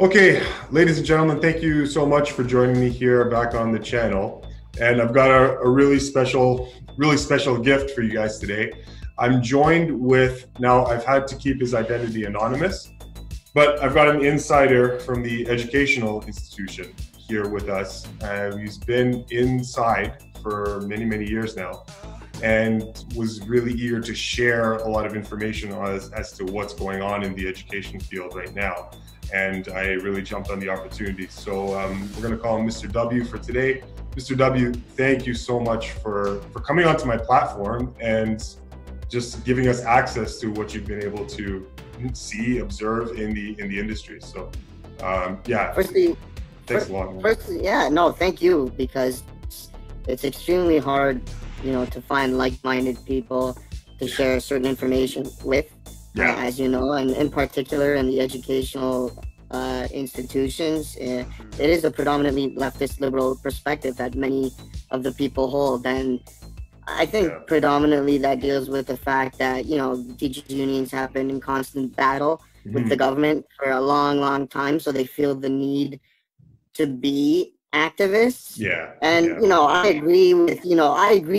Okay, ladies and gentlemen, thank you so much for joining me here back on the channel. And I've got a really special gift for you guys today. I'm joined with, now I've had to keep his identity anonymous, but I've got an insider from the educational institution here with us. He's been inside for many, many years now and was really eager to share a lot of information as to what's going on in the education field right now. And I really jumped on the opportunity. So we're gonna call him Mr. W for today. Mr. W, thank you so much for coming onto my platform and just giving us access to what you've been able to see, observe in the industry. So yeah, thanks a lot. Firstly, yeah, no, thank you, because it's extremely hard, to find like-minded people to share certain information with. Yeah. As you know, and in particular in the educational institutions, it is a predominantly leftist liberal perspective that many of the people hold. And I think predominantly that deals with the fact that, teachers unions have been in constant battle with the government for a long, long time. So they feel the need to be activists. Yeah. And, I agree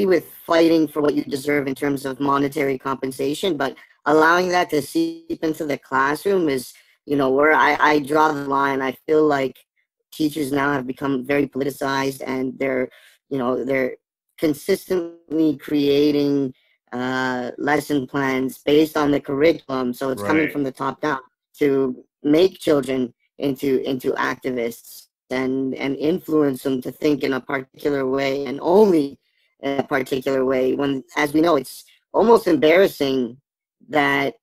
with fighting for what you deserve in terms of monetary compensation, but allowing that to seep into the classroom is, where I draw the line. I feel like teachers now have become very politicized, and they're consistently creating lesson plans based on the curriculum. So it's coming from the top down to make children into activists and influence them to think in a particular way and only in a particular way. When, as we know, it's almost embarrassing that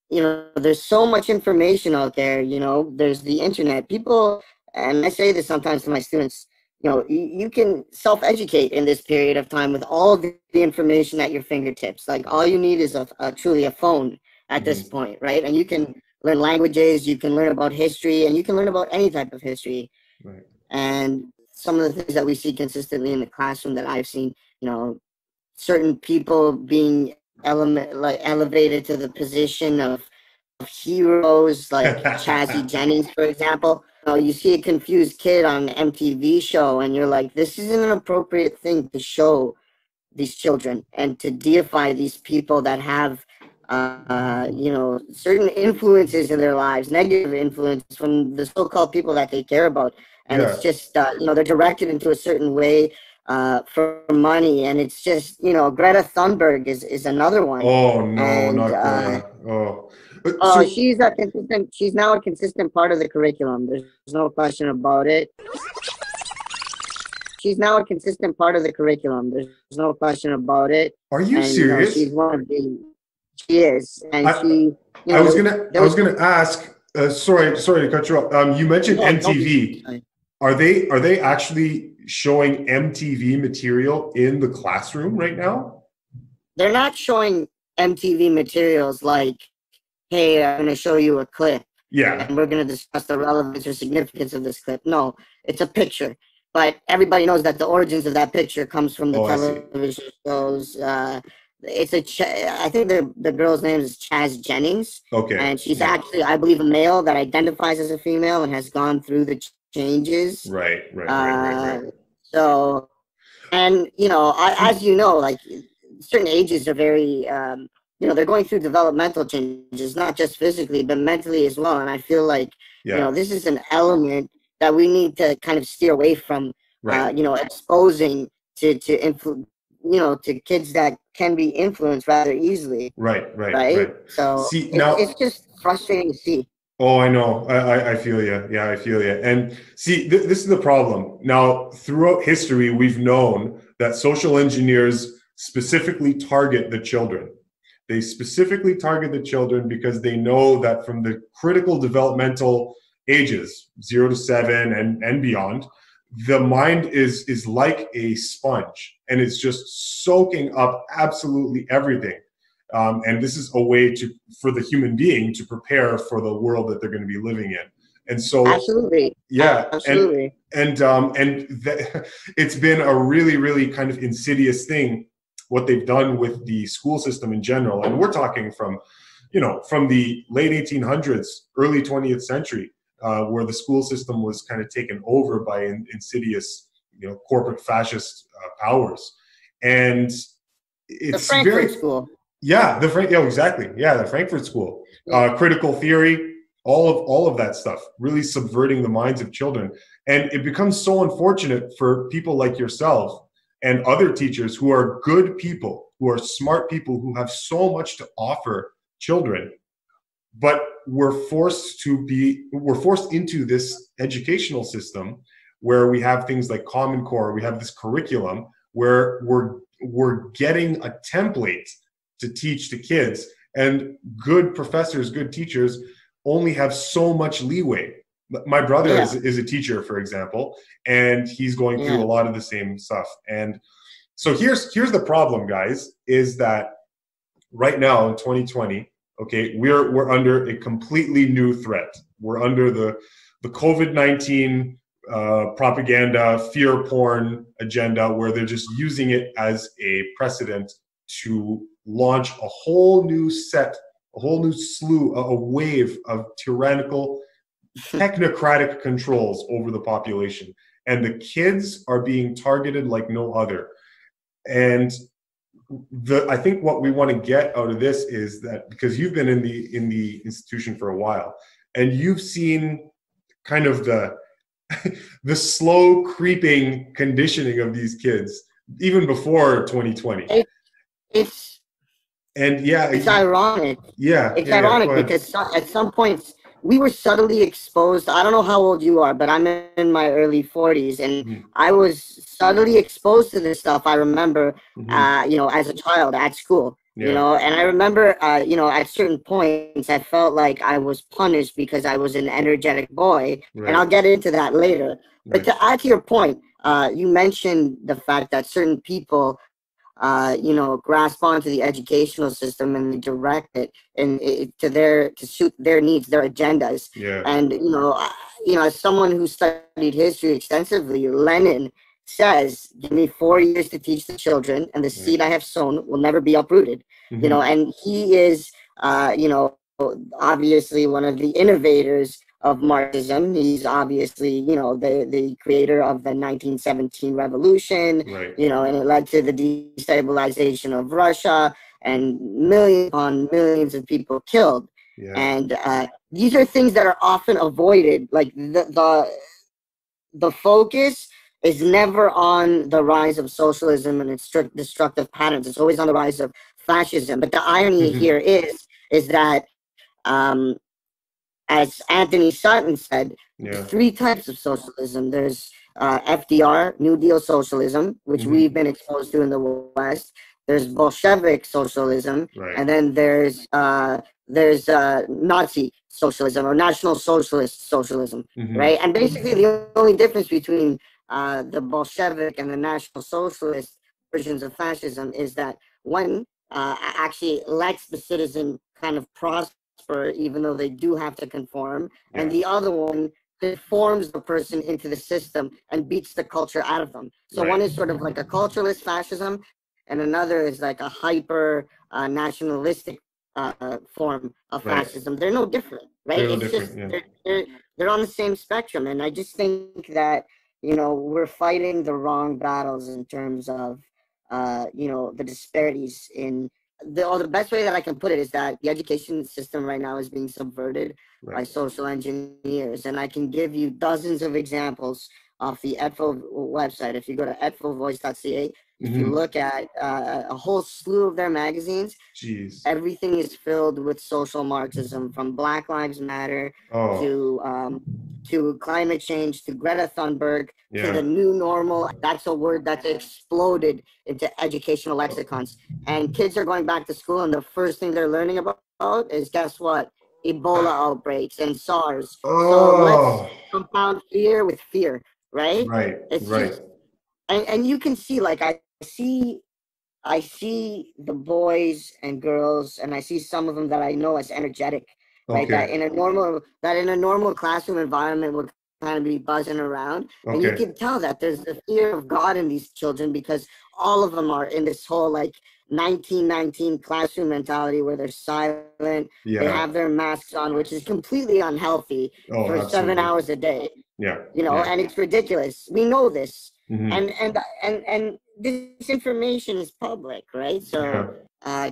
there's so much information out there. There's the internet. People, and I say this sometimes to my students, you can self-educate in this period of time with all the information at your fingertips. Like, all you need is truly a phone at this point, right? And you can learn languages, you can learn about history, and you can learn about any type of history. Right. And some of the things that we see consistently in the classroom that I've seen, certain people being elevated to the position of heroes, like Chazzy Jennings, for example. You see a confused kid on an MTV show, and you're like, this isn't an appropriate thing to show these children and to deify these people that have, certain influences in their lives, negative influences from the so-called people that they care about. And it's just, they're directed into a certain way for money, and it's just, Greta Thunberg is another one. Oh no, and, not Greta. So, she's now a consistent part of the curriculum. There's no question about it. She's now a consistent part of the curriculum. There's no question about it. Are you serious? She's one of the. She is, and I was gonna ask. Sorry to cut you off. You mentioned MTV. Are they actually showing MTV material in the classroom right now? They're not showing MTV materials like, hey, I'm going to show you a clip. Yeah. And we're going to discuss the relevance or significance of this clip. No, it's a picture. But everybody knows that the origins of that picture comes from the television shows. I think the girl's name is Chaz Jennings. Okay. And she's actually, I believe, a male that identifies as a female and has gone through the changes. Right. So, and, as you know, like, certain ages are very, they're going through developmental changes, not just physically, but mentally as well. And I feel like, this is an element that we need to kind of steer away from, exposing to kids that can be influenced rather easily. Right. So it's just frustrating to see. Oh, I know. I feel you. Yeah, I feel you. And see, this is the problem. Now, throughout history, we've known that social engineers specifically target the children. They specifically target the children because they know that from the critical developmental ages, 0 to 7 and beyond, the mind is like a sponge, and it's just soaking up absolutely everything. And this is a way for the human being to prepare for the world that they're going to be living in. And so, absolutely, yeah, absolutely, and it's been a really, really kind of insidious thing what they've done with the school system in general. And we're talking from, from the late 1800s, early 20th century. where the school system was kind of taken over by insidious, corporate fascist powers. And it's the Frankfurt School. Yeah, exactly. Yeah, the Frankfurt School, critical theory, all of that stuff, really subverting the minds of children. And it becomes so unfortunate for people like yourself and other teachers who are good people, who are smart people, who have so much to offer children, but we're forced into this educational system where we have things like Common Core, we have this curriculum where we're getting a template to teach to kids, and good professors, good teachers only have so much leeway. My brother is a teacher, for example, and he's going through a lot of the same stuff. And so here's the problem, guys, is that right now in 2020, okay, we're under a completely new threat. We're under the COVID-19 propaganda, fear porn agenda, where they're just using it as a precedent to launch a whole new slew, a wave of tyrannical, technocratic controls over the population. And the kids are being targeted like no other. And I think what we want to get out of this is that, because you've been in the institution for a while, and you've seen kind of the slow creeping conditioning of these kids even before 2020. It's ironic. It's ironic because at some points we were subtly exposed. I don't know how old you are, but I'm in my early 40s, and I was subtly exposed to this stuff. I remember, as a child at school, and I remember, at certain points I felt like I was punished because I was an energetic boy, and I'll get into that later. But to add to your point, you mentioned the fact that certain people grasp onto the educational system and direct it to suit their needs, their agendas. And as someone who studied history extensively, Lenin says, "Give me 4 years to teach the children, and the seed I have sown will never be uprooted." And he is, obviously one of the innovators of Marxism. He's obviously, the creator of the 1917 revolution, and it led to the destabilization of Russia and millions upon millions of people killed. And these are things that are often avoided. Like the focus is never on the rise of socialism and its destructive patterns. It's always on the rise of fascism. But the irony here is that, as Anthony Sutton said, there's 3 types of socialism. There's FDR, New Deal socialism, which we've been exposed to in the West. There's Bolshevik socialism, and then there's Nazi socialism or National Socialist socialism, right? And basically, the only difference between the Bolshevik and the National Socialist versions of fascism is that one actually lets the citizen kind of prosper, even though they do have to conform, and the other one conforms the person into the system and beats the culture out of them. So one is sort of like a culturalist fascism, and another is like a hyper nationalistic form of fascism. They're no different, right? They're on the same spectrum, and I just think that we're fighting the wrong battles in terms of the disparities in the best way that I can put it is that the education system right now is being subverted by social engineers. And I can give you dozens of examples off the EDFO website. If you go to edfovoice.ca, if you look at a whole slew of their magazines, everything is filled with social Marxism, from Black Lives Matter to climate change, to Greta Thunberg, to the new normal. That's a word that's exploded into educational lexicons. And kids are going back to school, and the first thing they're learning about is, guess what? Ebola outbreaks and SARS. So let's compound fear with fear, right? It's just, and you can see, like, I see the boys and girls, and I see some of them that I know as energetic, right? That in a normal classroom environment would kind of be buzzing around, and you can tell that there's the fear of God in these children, because all of them are in this whole like 1919 classroom mentality where they're silent, they have their masks on, which is completely unhealthy for absolutely. 7 hours a day. Yeah. You know, and it's ridiculous. We know this. Mm-hmm. And this information is public, right? So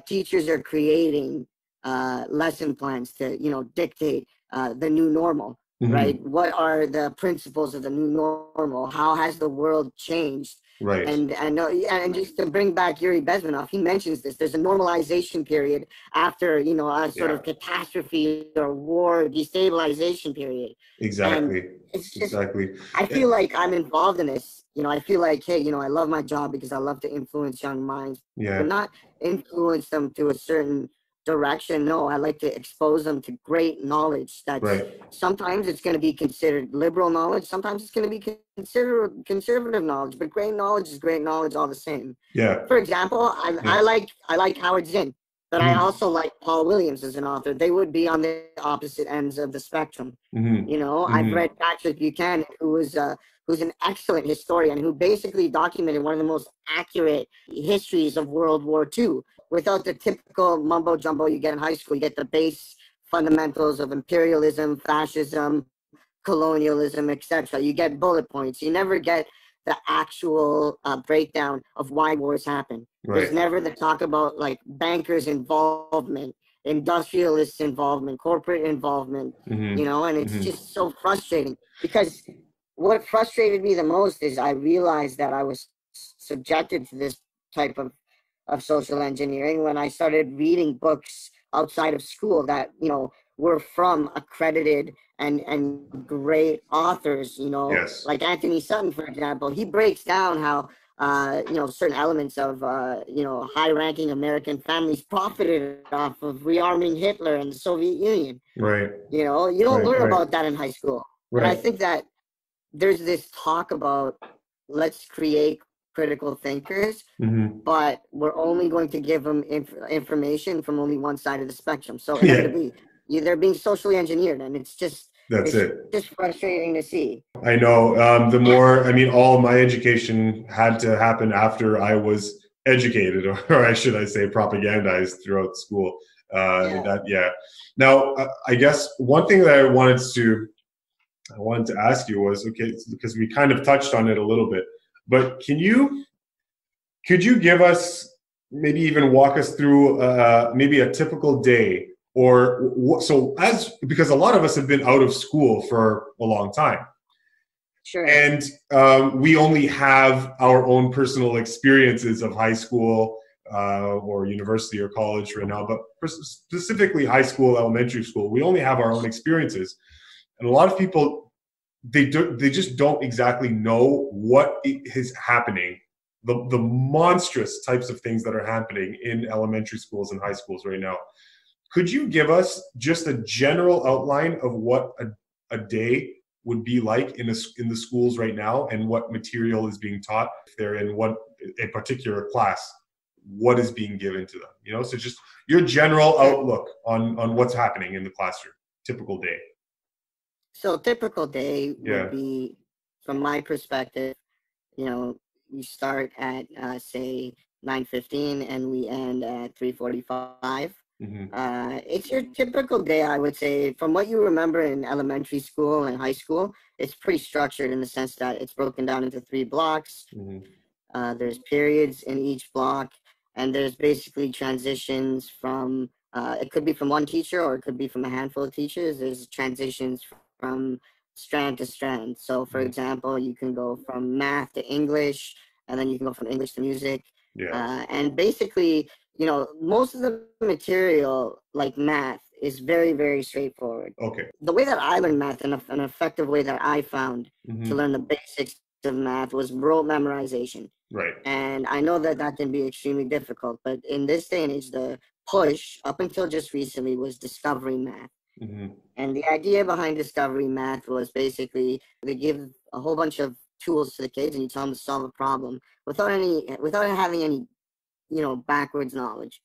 teachers are creating lesson plans to, you know, dictate the new normal, right? What are the principles of the new normal? How has the world changed? Right. And just to bring back Yuri Bezmenov, he mentions this. There's a normalization period after, you know, a sort of catastrophe or war, destabilization period. Exactly. And it's just, I feel like I'm involved in this. You know, I feel like, hey, you know, I love my job because I love to influence young minds, but not influence them to a certain direction. No, I like to expose them to great knowledge. That's sometimes it's going to be considered liberal knowledge. Sometimes it's going to be considered conservative knowledge, but great knowledge is great knowledge all the same. Yeah. For example, I like Howard Zinn, but I also like Paul Williams as an author. They would be on the opposite ends of the spectrum. You know, I've read Patrick Buchanan, who's an excellent historian who basically documented one of the most accurate histories of World War II without the typical mumbo jumbo you get in high school. You get the base fundamentals of imperialism, fascism, colonialism, etc. You get bullet points. You never get the actual breakdown of why wars happen. There's never the talk about like bankers' involvement, industrialists' involvement, corporate involvement, you know, and it's just so frustrating because what frustrated me the most is I realized that I was subjected to this type of social engineering when I started reading books outside of school that, you know, were from accredited and great authors, you know, like Anthony Sutton, for example. He breaks down how, you know, certain elements of, you know, high-ranking American families profited off of rearming Hitler and the Soviet Union. Right. You know, you don't learn about that in high school. Right. And I think that there's this talk about let's create critical thinkers, but we're only going to give them information from only one side of the spectrum. So inevitably, they're being socially engineered, and it's just just frustrating to see. I know. The more, I mean, all my education had to happen after I was educated, or I should say propagandized throughout school. Now, I guess one thing that I wanted to ask you was, okay, because we kind of touched on it a little bit, but could you give us, maybe even walk us through maybe a typical day, or because a lot of us have been out of school for a long time. Sure. And we only have our own personal experiences of high school or university or college right now, but specifically high school, elementary school, we only have our own experiences. And a lot of people, they just don't exactly know what is happening, the monstrous types of things that are happening in elementary schools and high schools right now. Could you give us just a general outline of what a day would be like in the schools right now, and what material is being taught? If they're in a particular class, what is being given to them? You know, so just your general outlook on what's happening in the classroom, typical day. So typical day would be, from my perspective, you know, we start at say 9:15 and we end at 3:45. It's your typical day, I would say. From what you remember in elementary school and high school, it's pretty structured in the sense that it's broken down into 3 blocks. There's periods in each block, and there's basically transitions from, it could be from one teacher or it could be from a handful of teachers. There's transitions from strand to strand. So, for example, you can go from math to English, and then you can go from English to music. And basically, you know, most of the material, like math, is very, very straightforward. Okay. The way that I learned math, and an effective way that I found to learn the basics of math, was rote memorization. Right. And I know that that can be extremely difficult, but in this day and age, the push, up until just recently, was discovery math. And the idea behind discovery math was basically they give a whole bunch of tools to the kids, and you tell them to solve a problem without having any, you know, backwards knowledge.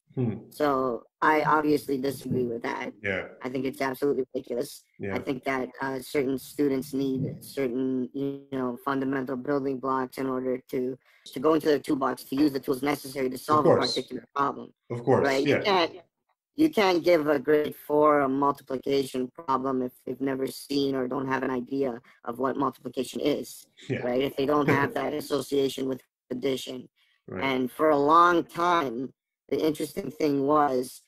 So I obviously disagree with that. Yeah. I think it's absolutely ridiculous. Yeah. I think that certain students need certain, fundamental building blocks in order to go into their toolbox, to use the tools necessary to solve a particular problem. Of course. Right? Yeah. You can't give a grade 4 a multiplication problem if they've never seen or don't have an idea of what multiplication is. Yeah. Right? If they don't have that association with addition. Right. And for a long time, the interesting thing was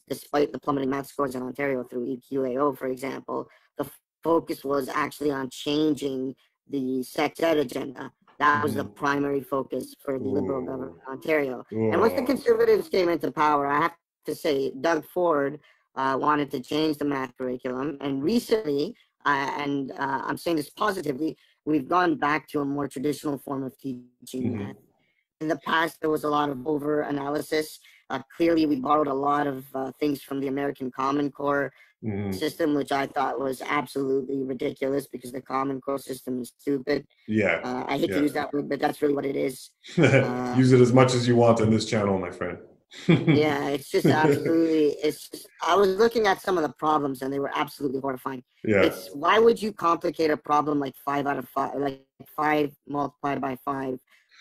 despite the plummeting math scores in Ontario through EQAO, for example, the focus was actually on changing the sex ed agenda. That was the primary focus for the Liberal government in Ontario. And once the Conservatives came into power, I have to say, Doug Ford wanted to change the math curriculum. And recently, I'm saying this positively, we've gone back to a more traditional form of teaching math. In the past, there was a lot of over-analysis. Clearly, we borrowed a lot of things from the American Common Core system, which I thought was absolutely ridiculous because the Common Core system is stupid. Yeah. I hate to use that word, but that's really what it is. Use it as much as you want on this channel, my friend. Yeah, it's just absolutely, I was looking at some of the problems and they were absolutely horrifying. Yeah. It's, why would you complicate a problem like 5 out of 5, like 5 multiplied by 5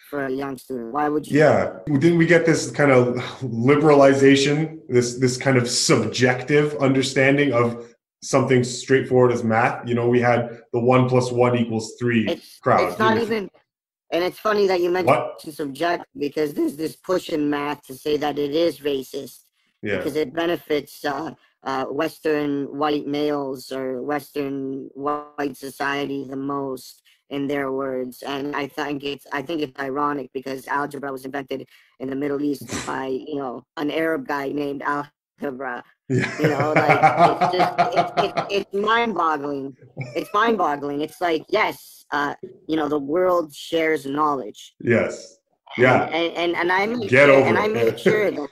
for a young student? Why would you? Yeah. Didn't we get this kind of liberalization, this kind of subjective understanding of something straightforward as math? You know, we had the 1 + 1 = 3 crowd. It's not even, and it's funny that you mentioned subject, because there's this push in math to say that it is racist because it benefits Western white males or Western white society the most, in their words. And I think it's ironic because algebra was invented in the Middle East by, an Arab guy named Algebra. It's mind-boggling. It's mind-boggling. It's like, yes, the world shares knowledge. Yes. Yeah. And I made sure that,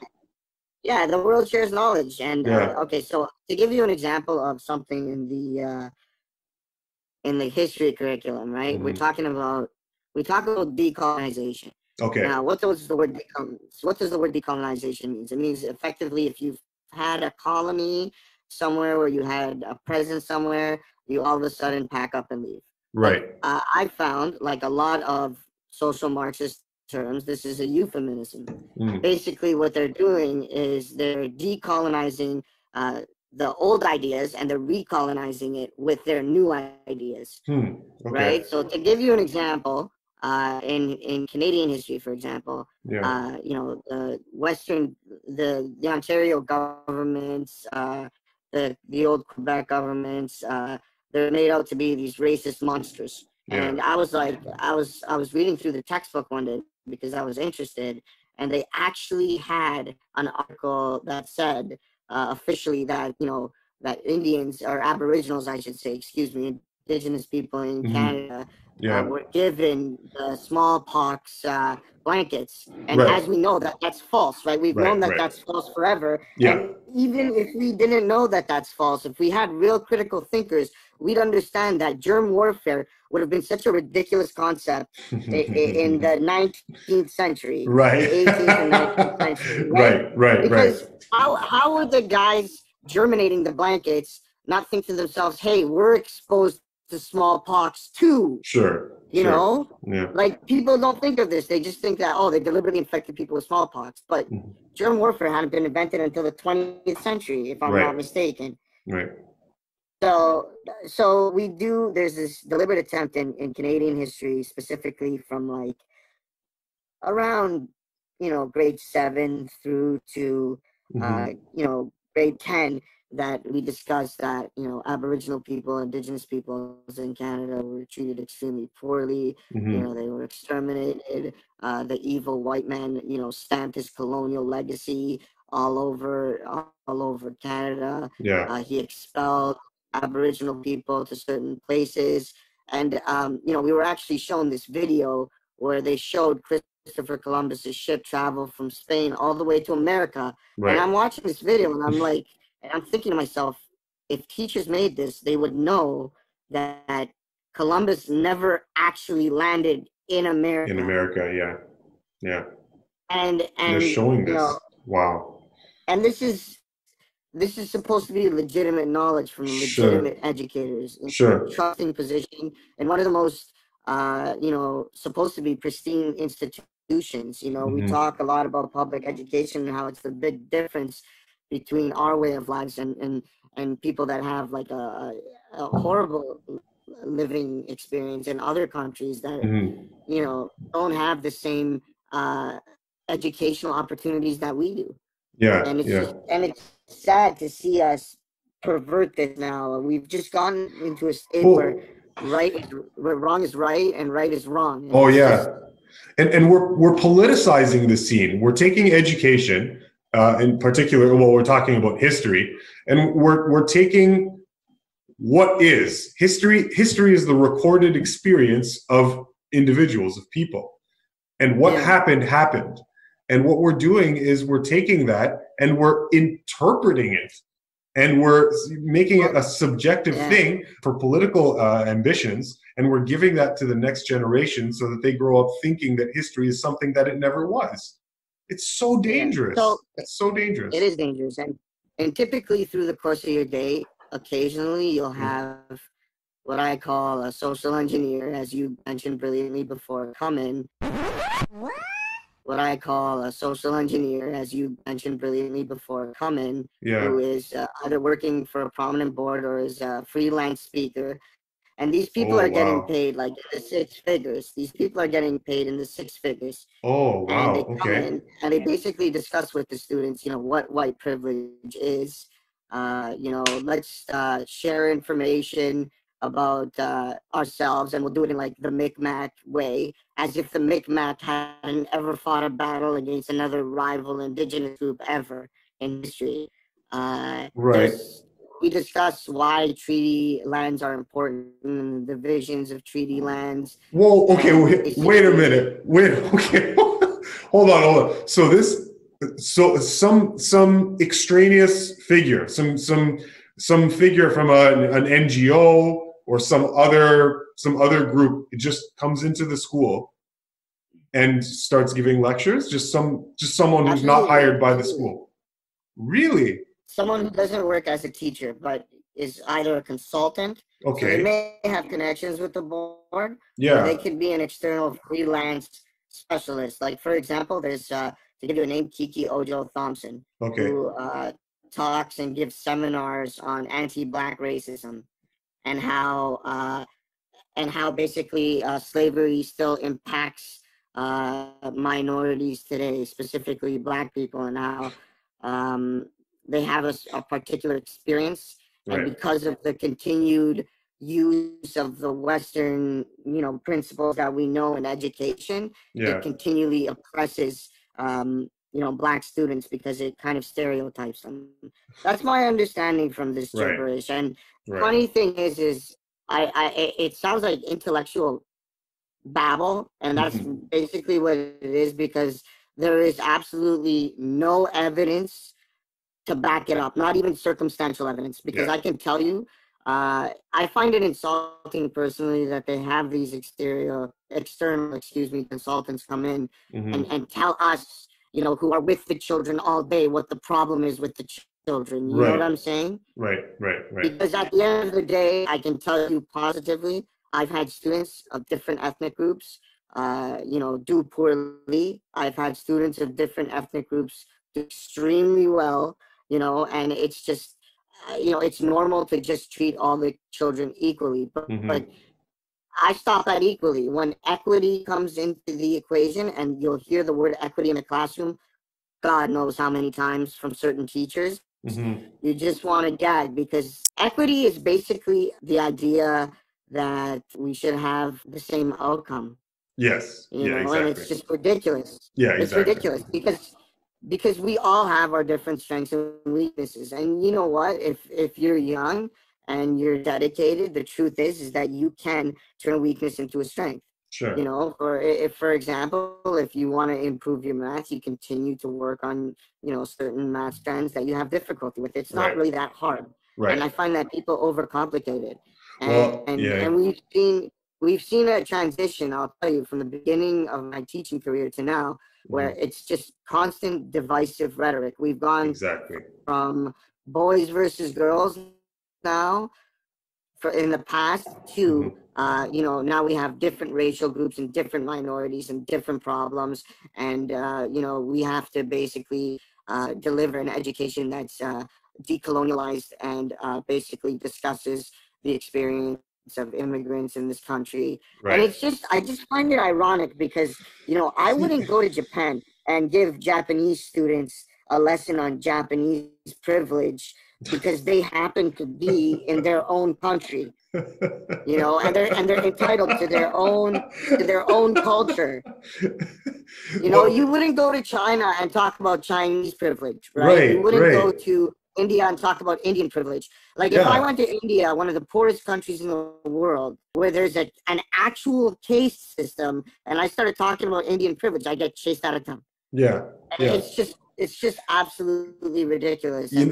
yeah, the world shares knowledge. And okay, so to give you an example of something in the history curriculum, right? We talk about decolonization. Okay. Now, what does the word decolonization mean? It means effectively, if you've had a colony somewhere where you had a presence somewhere, you all of a sudden pack up and leave. Right. But, I found, like a lot of social Marxist terms, this is a euphemism. Basically, what they're doing is they're decolonizing the old ideas and they're recolonizing it with their new ideas. Okay. Right? So to give you an example, in Canadian history, for example, the Ontario governments, the old Quebec governments, they're made out to be these racist monsters. And I was reading through the textbook one day because I was interested, and they actually had an article that said officially that, that Indians, or Aboriginals, I should say, Indigenous people in Canada were given the smallpox blankets. And as we know, that's false, right? We've known that that's false forever. And even if we didn't know that that's false, if we had real critical thinkers, we'd understand that germ warfare would have been such a ridiculous concept in the 19th century, the 18th and 19th century. Right. Because how would the guys germinating the blankets not think to themselves, hey, we're exposed to smallpox too? Sure. Like, people don't think of this. They just think that, they deliberately infected people with smallpox. But germ warfare hadn't been invented until the 20th century, if I'm not mistaken. Right. So there's this deliberate attempt in Canadian history, specifically from like around, grade 7 through to, grade 10, that we discussed that, Aboriginal people, Indigenous peoples in Canada were treated extremely poorly. They were exterminated. The evil white man, stamped his colonial legacy all over Canada. He expelled Aboriginal people to certain places. And, we were actually shown this video where they showed Christopher Columbus's ship travel from Spain all the way to America. And I'm watching this video and I'm thinking to myself, if teachers made this, they would know that Columbus never actually landed in America. In America, yeah. And they're showing this. Wow. And this is supposed to be legitimate knowledge from Sure. legitimate educators in Sure. trusting position and one of the most, supposed to be pristine institutions. We Hmm. talk a lot about public education and how it's the big difference between our way of lives and people that have like a horrible living experience in other countries that, Hmm. don't have the same educational opportunities that we do. Yeah. And Yeah. it's sad to see us pervert this now. We've just gotten into a state where Well, where wrong is right and right is wrong, and oh it's just yeah. And we're politicizing the scene. We're taking education, in particular, well, we're talking about history, and we're taking what is history. History is the recorded experience of individuals, of people, and what yeah, happened. And what we're doing is we're taking that and we're interpreting it, and we're making it well, a subjective yeah, thing for political ambitions, and we're giving that to the next generation so that they grow up thinking that history is something that it never was. It's so yeah. So dangerous. It's so it dangerous. is dangerous, and typically through the course of your day, occasionally you'll have what I call a social engineer, as you mentioned brilliantly before, come in. What I call a social engineer, as you mentioned brilliantly before, come in, Yeah. who is either working for a prominent board or is a freelance speaker. And these people Oh are getting wow. paid like in the six figures. These people are getting paid in the six figures. Oh And wow. they come Okay. in and they basically discuss with the students, what white privilege is. Let's share information about ourselves, and we'll do it in like the Micmac way, as if the Micmac hadn't ever fought a battle against another rival indigenous group ever in history. Right. There's We discuss why treaty lands are important and the divisions of treaty lands, Whoa, okay, and wait a basically, minute. Wait, okay. Hold on. So some extraneous figure, some figure from an NGO or some other group, it just comes into the school and starts giving lectures, just someone who's not absolutely, hired by the absolutely. school. Really? Someone who doesn't work as a teacher, but is either a consultant, so they Okay. may have connections with the board, or they Yeah. could be an external freelance specialist. Like, for example, there's, to give you a name, Kiki Ojo Thompson, Okay. who talks and gives seminars on anti-Black racism and how basically slavery still impacts minorities today, specifically Black people, and how um, they have a particular experience, and Right. because of the continued use of the Western, principles that we know in education, it Yeah. continually oppresses, Black students because it kind of stereotypes them. That's my understanding from this Right. gibberish. And Right. funny thing is it sounds like intellectual babble, and that's Mhm. basically what it is, because there is absolutely no evidence to back it up, not even circumstantial evidence, because Yeah. I can tell you, I find it insulting personally that they have these external, consultants come in Hmm. and tell us, who are with the children all day, what the problem is with the children. You know what Right. I'm saying? Right. Right. Right. Because at the end of the day, I can tell you positively, I've had students of different ethnic groups, do poorly. I've had students of different ethnic groups do extremely well, and it's just, it's normal to just treat all the children equally. But Hmm. I stop at equally. When equity comes into the equation, and you'll hear the word equity in a classroom, God knows how many times from certain teachers, Hmm. you just want to gag, because equity is basically the idea that we should have the same outcome, Yes. Yeah. and Exactly. it's just ridiculous. Yeah. It's Exactly. ridiculous because we all have our different strengths and weaknesses. And you know what? If you're young and you're dedicated, the truth is that you can turn a weakness into a strength. Sure. For example, if you want to improve your math, you continue to work on, certain math strands that you have difficulty with. It's not Right. really that hard. And Right. I find that people overcomplicate it. Well. And Yeah. we've seen a transition, I'll tell you, from the beginning of my teaching career to now, where it's just constant divisive rhetoric. We've gone Exactly. from boys versus girls now in the past to now we have different racial groups and different minorities and different problems, and we have to basically deliver an education that's decolonialized and basically discusses the experience of immigrants in this country. Right. And I just find it ironic because I wouldn't go to Japan and give Japanese students a lesson on Japanese privilege because they happen to be in their own country, and they're entitled to their own culture. You wouldn't go to China and talk about Chinese privilege, right? You wouldn't go to India and talk about Indian privilege. Like if I went to India, one of the poorest countries in the world, where there's an actual caste system, and I started talking about Indian privilege, I get chased out of town. Yeah. It's just absolutely ridiculous. And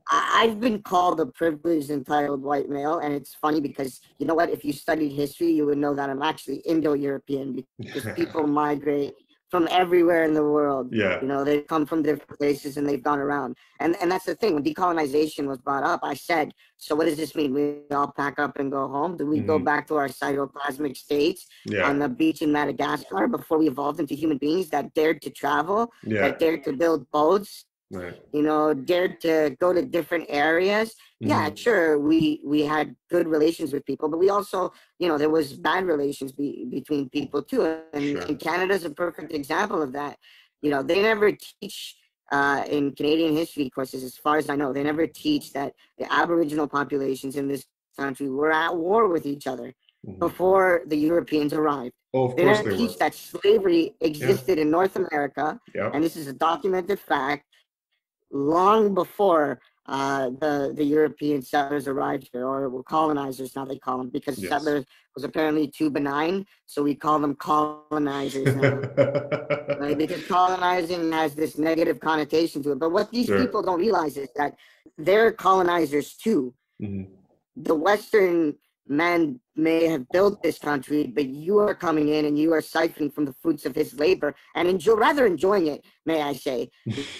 I've been called a privileged, entitled white male, and it's funny because you know what? If you studied history, you would know that I'm actually Indo-European because people migrate from everywhere in the world. Yeah. They come from different places and they've gone around. And that's the thing. When decolonization was brought up, I said, so what does this mean? We all pack up and go home? Do we go back to our cytoplasmic states on the beach in Madagascar before we evolved into human beings that dared to travel, that dared to build boats? Right. Dared to go to different areas. Yeah, sure, we had good relations with people, but we also, there was bad relations between people too. And Canada's a perfect example of that. They never teach in Canadian history courses, as far as I know, they never teach that the Aboriginal populations in this country were at war with each other before the Europeans arrived. Oh, of they course never they teach were. that slavery existed in North America, and this is a documented fact, long before the European settlers arrived here, or colonizers now they call them, because settlers was apparently too benign, so we call them colonizers now. Right? Because colonizing has this negative connotation to it. But what these people don't realize is that they're colonizers too. The Western man may have built this country, but you are coming in and you are siphoning from the fruits of his labor and enjoying it, may I say.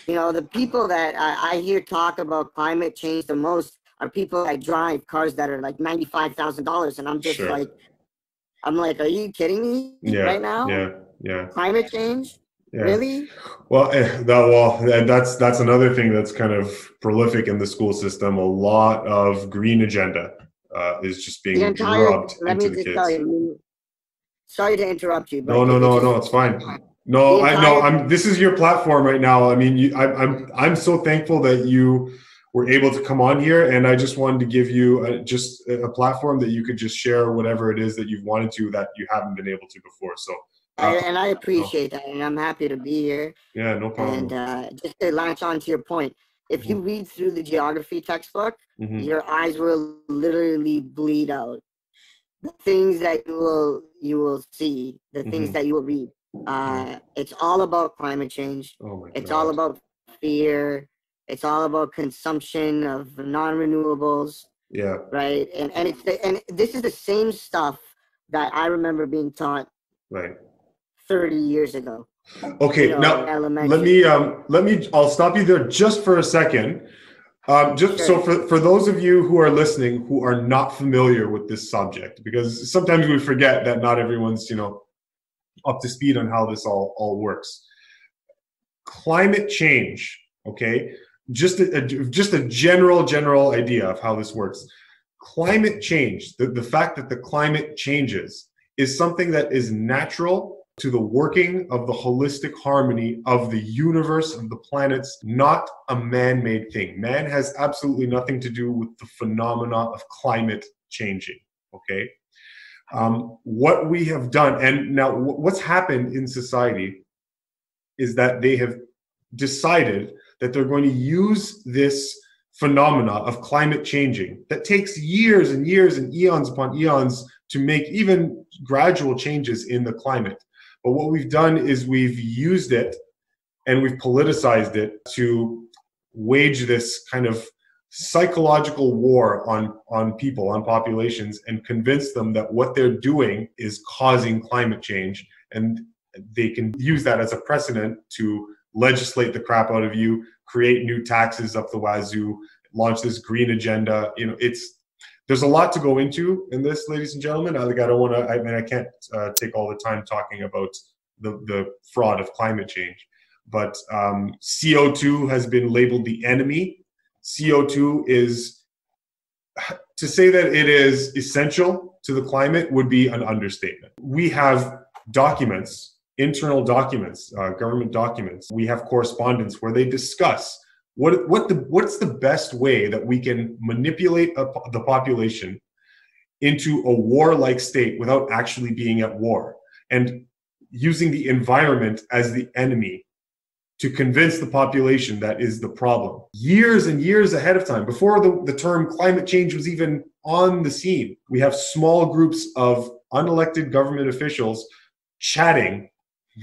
The people that I hear talk about climate change the most are people that drive cars that are like $95,000, and I'm just I'm like, are you kidding me right now? Yeah. Climate change? Yeah. Really? Well, that's another thing that's kind of prolific in the school system. A lot of green agenda is just being drubbed into the kids. Sorry to interrupt you. But no, it's fine. No, this is your platform right now. I mean, I'm so thankful that you were able to come on here, and I just wanted to give you just a platform that you could just share whatever it is that you've wanted to that you haven't been able to before. So. And I appreciate that, and I'm happy to be here. Yeah, no problem. And just to latch on to your point, if you read through the geography textbook, your eyes will literally bleed out. The things that you will see, the things that you will read. It's all about climate change. It's all about fear. It's all about consumption of non-renewables. Yeah. Right. And this is the same stuff that I remember being taught. Right. 30 years ago. Okay, now let me I'll stop you there just for a second. So for those of you who are listening who are not familiar with this subject, because sometimes we forget that not everyone's up to speed on how this all works. Climate change, okay? Just a general idea of how this works. Climate change, the fact that the climate changes, is something that is natural to the working of the holistic harmony of the universe, of the planets, not a man-made thing. Man has absolutely nothing to do with the phenomena of climate changing, okay? What we have done, and now what's happened in society is that they have decided that they're going to use this phenomena of climate changing that takes years and years and eons upon eons to make even gradual changes in the climate. But what we've done is we've used it and we've politicized it to wage this kind of psychological war on people, on populations, and convince them that what they're doing is causing climate change. And they can use that as a precedent to legislate the crap out of you, create new taxes up the wazoo, launch this green agenda. You know, there's a lot to go into in this, ladies and gentlemen. I don't want to. I mean, I can't take all the time talking about the fraud of climate change, but CO2 has been labeled the enemy. CO2 is, to say that it is essential to the climate would be an understatement. We have documents, internal documents, government documents. We have correspondence where they discuss what's the best way that we can manipulate the population into a warlike state without actually being at war, and using the environment as the enemy to convince the population that is the problem. Years and years ahead of time, before the term climate change was even on the scene, we have small groups of unelected government officials chatting,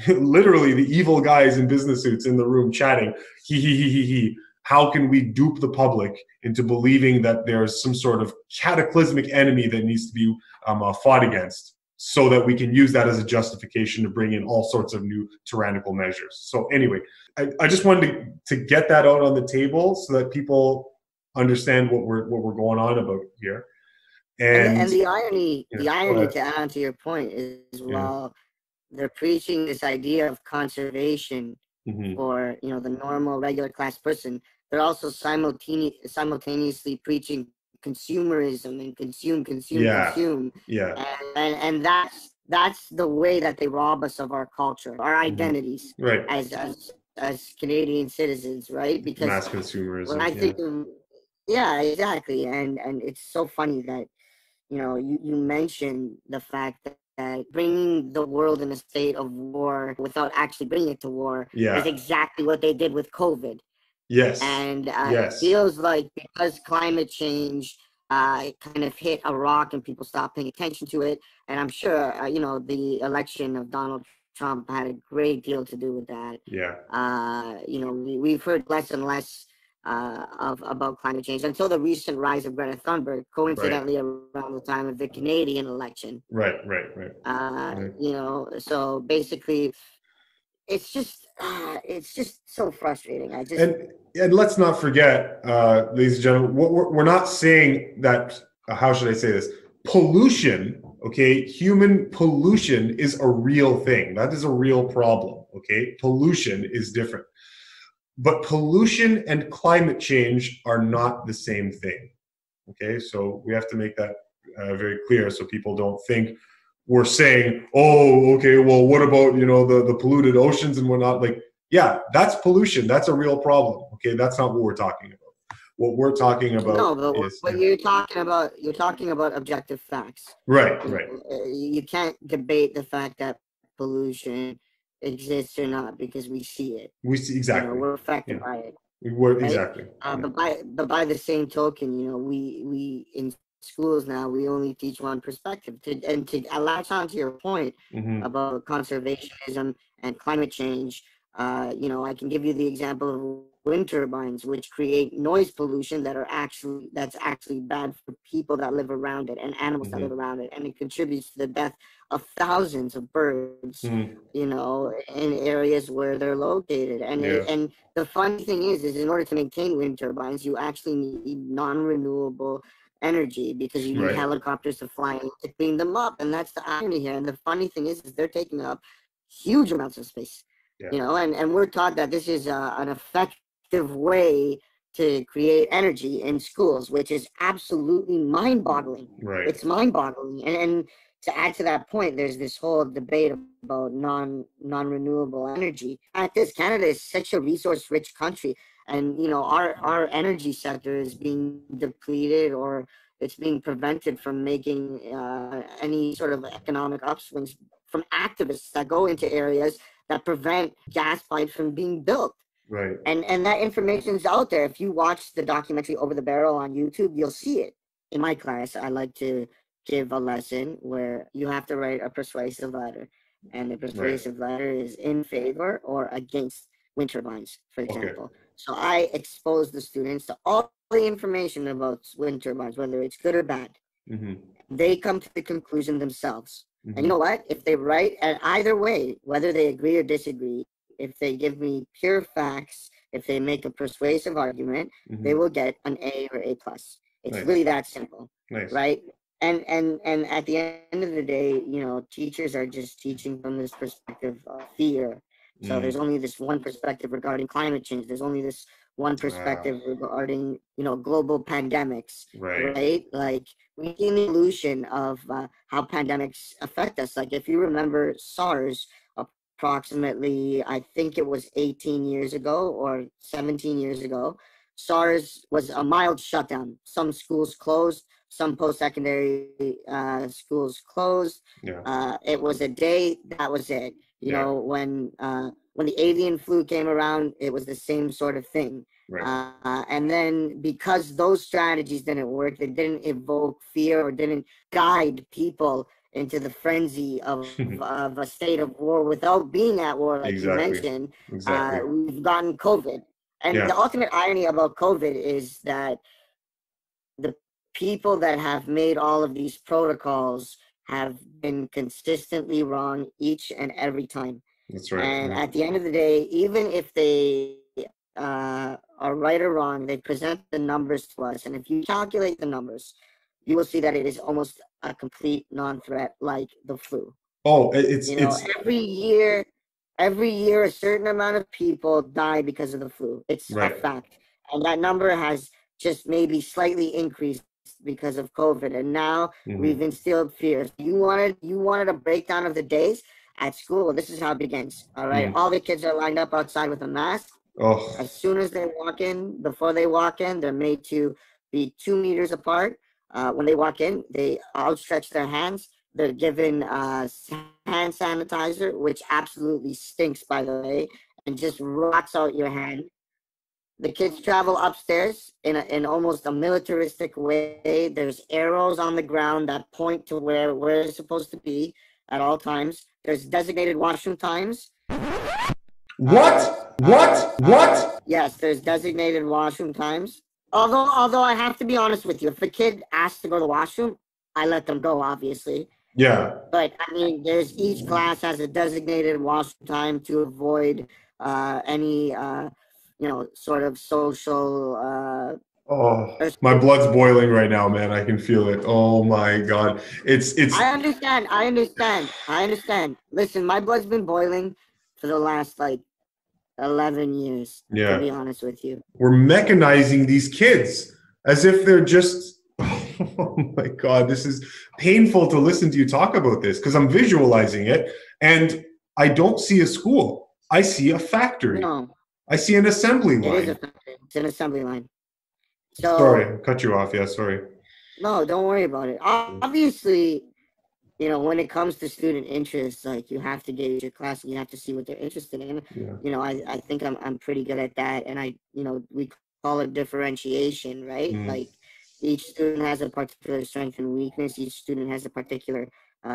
literally the evil guys in business suits in the room chatting, he. How can we dupe the public into believing that there's some sort of cataclysmic enemy that needs to be fought against, so that we can use that as a justification to bring in all sorts of new tyrannical measures? So anyway, I just wanted to get that out on the table so that people understand what we're going on about here. And the irony, to add on to your point is, while they're preaching this idea of conservation for, you know, the normal regular class person, they're also simultaneously preaching consumerism and consume. Yeah. And that's the way that they rob us of our culture, our identities, right, as Canadian citizens, right? Because mass consumerism. When I think of, exactly. And it's so funny that, you know, you mentioned the fact that bringing the world in a state of war without actually bringing it to war is exactly what they did with COVID. Yes. And it feels like, because climate change it kind of hit a rock and people stopped paying attention to it. And I'm sure, you know, the election of Donald Trump had a great deal to do with that. Yeah. You know, we've heard less and less about climate change until the recent rise of Greta Thunberg, coincidentally around the time of the Canadian election. Right. You know, so basically, it's just so frustrating. And let's not forget, ladies and gentlemen, we're not saying that. How should I say this? Pollution, okay? Human pollution is a real thing. That is a real problem, okay? Pollution is different. But pollution and climate change are not the same thing, okay? So we have to make that very clear, so people don't think we're saying, oh, okay, well, what about, you know, the polluted oceans and whatnot? Like, yeah, that's pollution. That's a real problem, okay? That's not what we're talking about. What we're talking about you're talking about objective facts. Right. You can't debate the fact that pollution exists or not, because we see it. We see, exactly. You know, we're affected by it. We're right? Exactly. But by the same token, you know, we in schools now, we only teach one perspective. To latch on to your point about conservationism and climate change, you know, I can give you the example of wind turbines, which create noise pollution that's actually bad for people that live around it and animals that live around it, and it contributes to the death of thousands of birds, you know, in areas where they're located. And the funny thing is in order to maintain wind turbines, you actually need non-renewable energy, because you need helicopters to fly in to clean them up. And that's the irony here. And the funny thing is they're taking up huge amounts of space, you know, and we're taught that this is an effective way to create energy in schools, which is absolutely mind-boggling. Right. It's mind-boggling. And to add to that point, there's this whole debate about non-renewable energy. At this, Canada is such a resource-rich country, and you know, our energy sector is being depleted, or it's being prevented from making any sort of economic upswings from activists that go into areas that prevent gas pipes from being built. Right. And that information is out there. If you watch the documentary Over the Barrel on YouTube, you'll see it. In my class, I like to give a lesson where you have to write a persuasive letter, and the persuasive letter is in favor or against wind turbines, for example. So I expose the students to all the information about wind turbines, whether it's good or bad. They come to the conclusion themselves. And you know what? If they write, and either way, whether they agree or disagree, if they give me pure facts, if they make a persuasive argument, they will get an A or A plus. It's really that simple, right? And at the end of the day, you know, teachers are just teaching from this perspective of fear. So there's only this one perspective regarding climate change. There's only this one perspective regarding, you know, global pandemics, right? Like, we see the illusion of how pandemics affect us. Like, if you remember SARS, approximately, I think it was 18 years ago or 17 years ago, SARS was a mild shutdown. Some schools closed, some post-secondary schools closed. It was a day, that was it. You know, when the avian flu came around, it was the same sort of thing. And then because those strategies didn't work, they didn't evoke fear or didn't guide people into the frenzy of a state of war without being at war, like you mentioned, we've gotten COVID. And the ultimate irony about COVID is that the people that have made all of these protocols have been consistently wrong each and every time. And at the end of the day, even if they are right or wrong, they present the numbers to us. And if you calculate the numbers, you will see that it is almost a complete non-threat, like the flu. Every year, a certain amount of people die because of the flu. It's a fact. And that number has just maybe slightly increased because of COVID. And now we've instilled fear. You wanted a breakdown of the days at school. This is how it begins. All right. All the kids are lined up outside with a mask. As soon as they walk in, before they walk in, they're made to be 2 meters apart. When they walk in, they outstretch their hands. They're given hand sanitizer, which absolutely stinks, by the way, and just rots out your hand. The kids travel upstairs in almost a militaristic way. There's arrows on the ground that point to where we're supposed to be at all times. There's designated washroom times. What? Yes, there's designated washroom times. Although I have to be honest with you, if a kid asks to go to the washroom, I let them go, obviously. But I mean, each class has a designated washroom time to avoid any sort of social. My blood's boiling right now, man. I can feel it. Oh my God, it's. I understand. Listen, my blood's been boiling for the last 11 years. To be honest with you, we're mechanizing these kids as if they're just. Oh my God, this is painful to listen to you talk about this, because I'm visualizing it and I don't see a school. I see a factory. No. I see an assembly line. It is a factory. It's an assembly line. So, sorry, cut you off. Yeah, sorry. No, don't worry about it. Obviously, you know, when it comes to student interests, like, you have to gauge your class and you have to see what they're interested in. You know, I think I'm pretty good at that. And we call it differentiation, right? Like, each student has a particular strength and weakness. Each student has a particular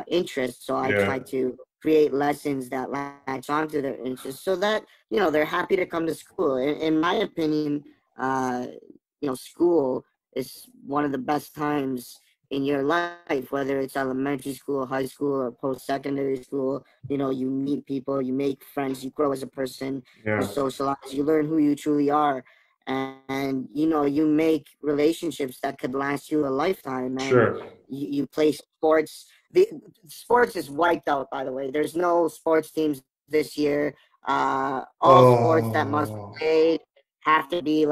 interest. So I try to create lessons that latch onto their interests so that, you know, they're happy to come to school. In my opinion, school is one of the best times in your life, whether it's elementary school, high school, or post-secondary school. You know, you meet people, you make friends, you grow as a person, you socialize, you learn who you truly are. And you know, you make relationships that could last you a lifetime. And you play sports. The sports is wiped out, by the way. There's no sports teams this year. All sports that must be played have to be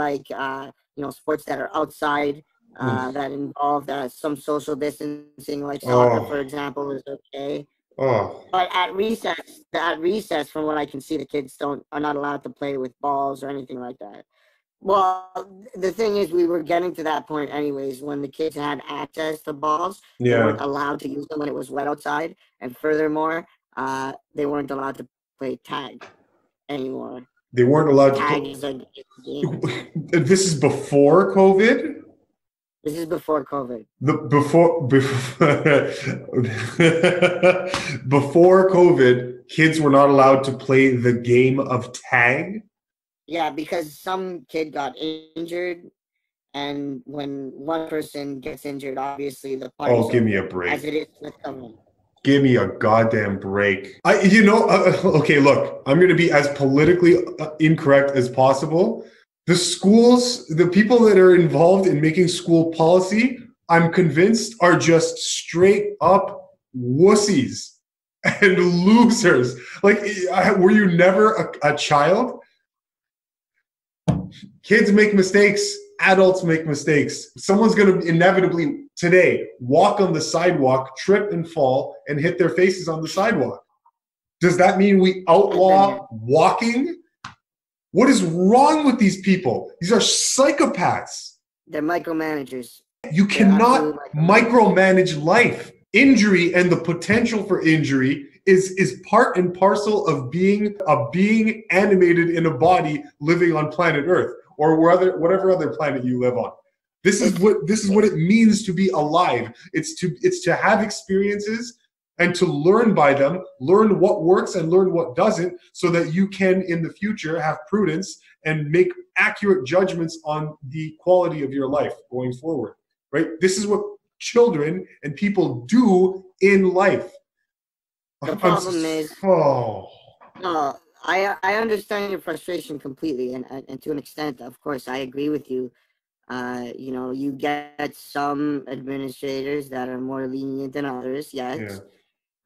sports that are outside, that involve some social distancing, like soccer, for example, is okay. But at recess, from what I can see, the kids are not allowed to play with balls or anything like that. Well, the thing is, we were getting to that point anyways. When the kids had access to balls, they weren't allowed to use them when it was wet outside. And furthermore, they weren't allowed to play tag anymore. They weren't allowed tag to is a game. This is before COVID? This is before COVID. Before COVID, kids were not allowed to play the game of tag? Yeah, because some kid got injured, and when one person gets injured, obviously the parties. Oh, give me a break. As it is with government. Give me a goddamn break. Okay, look, I'm going to be as politically incorrect as possible. The schools, the people that are involved in making school policy, I'm convinced are just straight up wussies and losers. Like, were you never a child? Kids make mistakes. Adults make mistakes. Someone's going to inevitably today walk on the sidewalk, trip and fall, and hit their faces on the sidewalk. Does that mean we outlaw walking? What is wrong with these people? These are psychopaths. They're micromanagers. You cannot micromanage life. Injury and the potential for injury is part and parcel of being a being animated in a body living on planet Earth or whatever other planet you live on. This is what it means to be alive. It's to have experiences and to learn by them, learn what works and learn what doesn't, so that you can in the future have prudence and make accurate judgments on the quality of your life going forward. Right? This is what children and people do in life. The problem is, I understand your frustration completely, and to an extent, of course, I agree with you. You get some administrators that are more lenient than others, yes.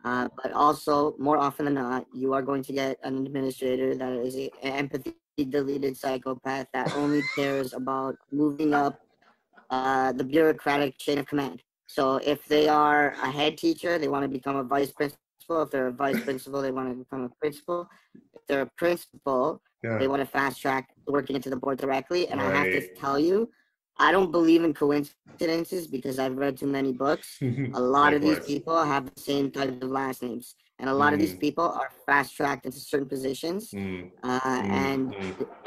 Yeah. But also, more often than not, you are going to get an administrator that is an empathy-deleted psychopath that only cares about moving up the bureaucratic chain of command. So if they are a head teacher, they want to become a vice principal. If they're a vice principal, they want to become a principal. If they're a principal, they want to fast track working into the board directly. And I have to tell you, I don't believe in coincidences because I've read too many books. A lot of these people have the same type of last names. And a lot of these people are fast tracked into certain positions. And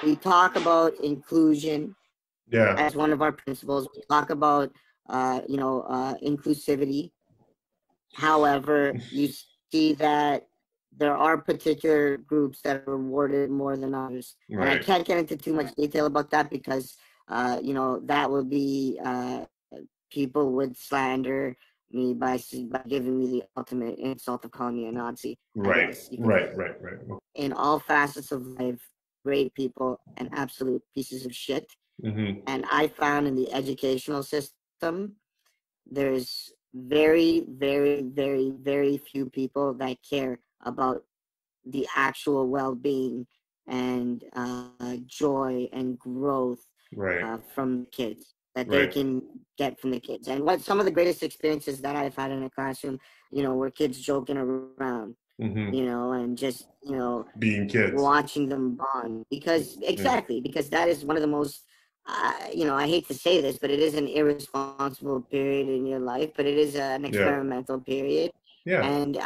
we talk about inclusion as one of our principles. We talk about, inclusivity. However, you see that there are particular groups that are rewarded more than others. And I can't get into too much detail about that because, that would be people would slander me by giving me the ultimate insult of calling me a Nazi. Right. In all facets of life, great people and absolute pieces of shit. And I found in the educational system, there's very, very, very, very few people that care about the actual well-being and joy and growth from kids that they can get from the kids. And what some of the greatest experiences that I've had in a classroom, were kids joking around, and just, being kids, watching them bond because that is one of the most, I hate to say this, but it is an irresponsible period in your life, but it is an experimental period. Yeah. And,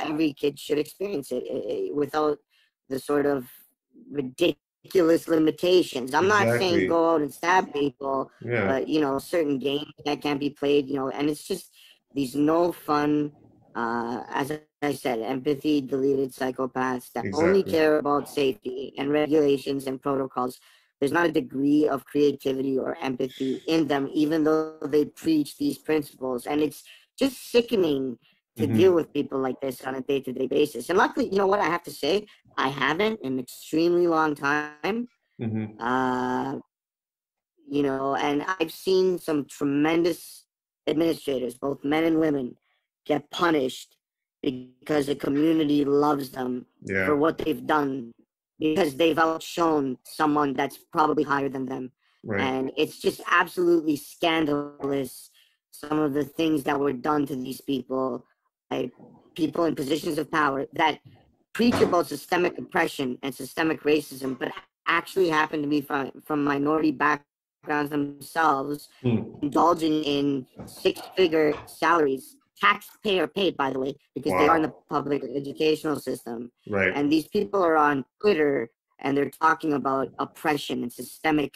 every kid should experience it without the sort of ridiculous limitations. I'm not saying go out and stab people, but, certain games that can be played, and it's just these no fun, as I said, empathy-deleted psychopaths that only care about safety and regulations and protocols. There's not a degree of creativity or empathy in them, even though they preach these principles. And it's just sickening to deal with people like this on a day-to-day basis. And luckily, you know what I have to say? I haven't in an extremely long time. And I've seen some tremendous administrators, both men and women, get punished because the community loves them for what they've done, because they've outshone someone that's probably higher than them. And it's just absolutely scandalous, some of the things that were done to these people by people in positions of power that preach about systemic oppression and systemic racism, but actually happen to be from minority backgrounds themselves, indulging in six-figure salaries, taxpayer paid, by the way, because they are in the public educational system. And these people are on Twitter and they're talking about oppression and systemic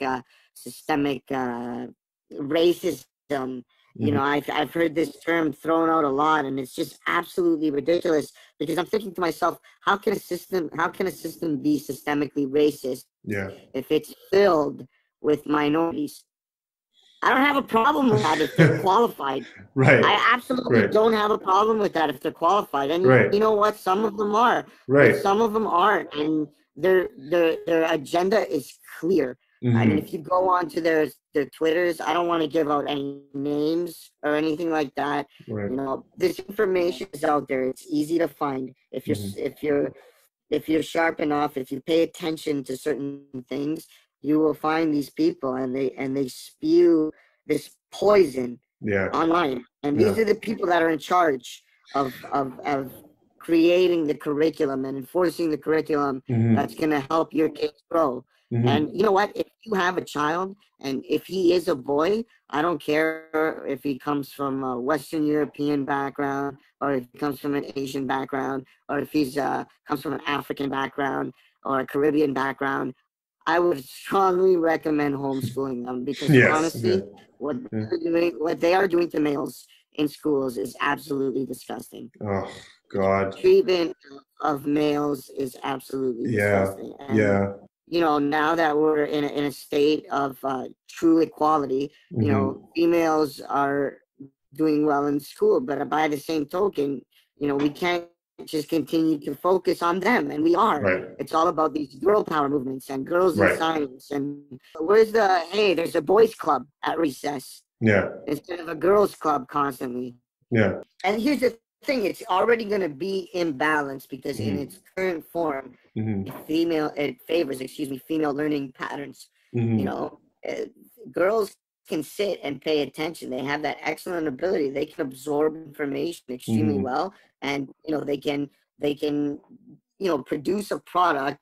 racism. I've heard this term thrown out a lot, and it's just absolutely ridiculous because I'm thinking to myself, how can a system be systemically racist if it's filled with minorities? I don't have a problem with that if they're qualified. Right. I absolutely Right. don't have a problem with that if they're qualified. And Right. you know what? Some of them are, but Right. some of them aren't. And their agenda is clear. I mean, if Mm-hmm. you go on to their Twitters, I don't want to give out any names or anything like that. Right. You know, this information is out there. It's easy to find Mm-hmm. if you're sharp enough, if you pay attention to certain things, you will find these people, and they spew this poison Yeah. online. And Yeah. these are the people that are in charge of creating the curriculum and enforcing the curriculum Mm-hmm. that's going to help your kids grow. And Mm-hmm. you know what? If you have a child, and if he is a boy, I don't care if he comes from a Western European background, or if he comes from an Asian background, or if he's comes from an African background or a Caribbean background. I would strongly recommend homeschooling them, because Yes. Yeah. honestly, Yeah. what they are doing to males in schools is absolutely disgusting. Oh God. Treatment of males is absolutely Yeah. disgusting. And Yeah. you know, now that we're in a state of true equality, you know, Mm-hmm. females are doing well in school, but by the same token, you know, we can't just continue to focus on them, and we are. Right. It's all about these girl power movements and girls in Right. science. And where's the hey? There's a boys' club at recess Yeah. instead of a girls' club constantly. Yeah. And here's the thing: it's already going to be imbalanced, because in Mm-hmm. its current form, Mm-hmm. it favors, excuse me, female learning patterns. You Mm-hmm. know, girls can sit and pay attention. They have that excellent ability. They can absorb information extremely Mm-hmm. well, and you know, they can you know, produce a product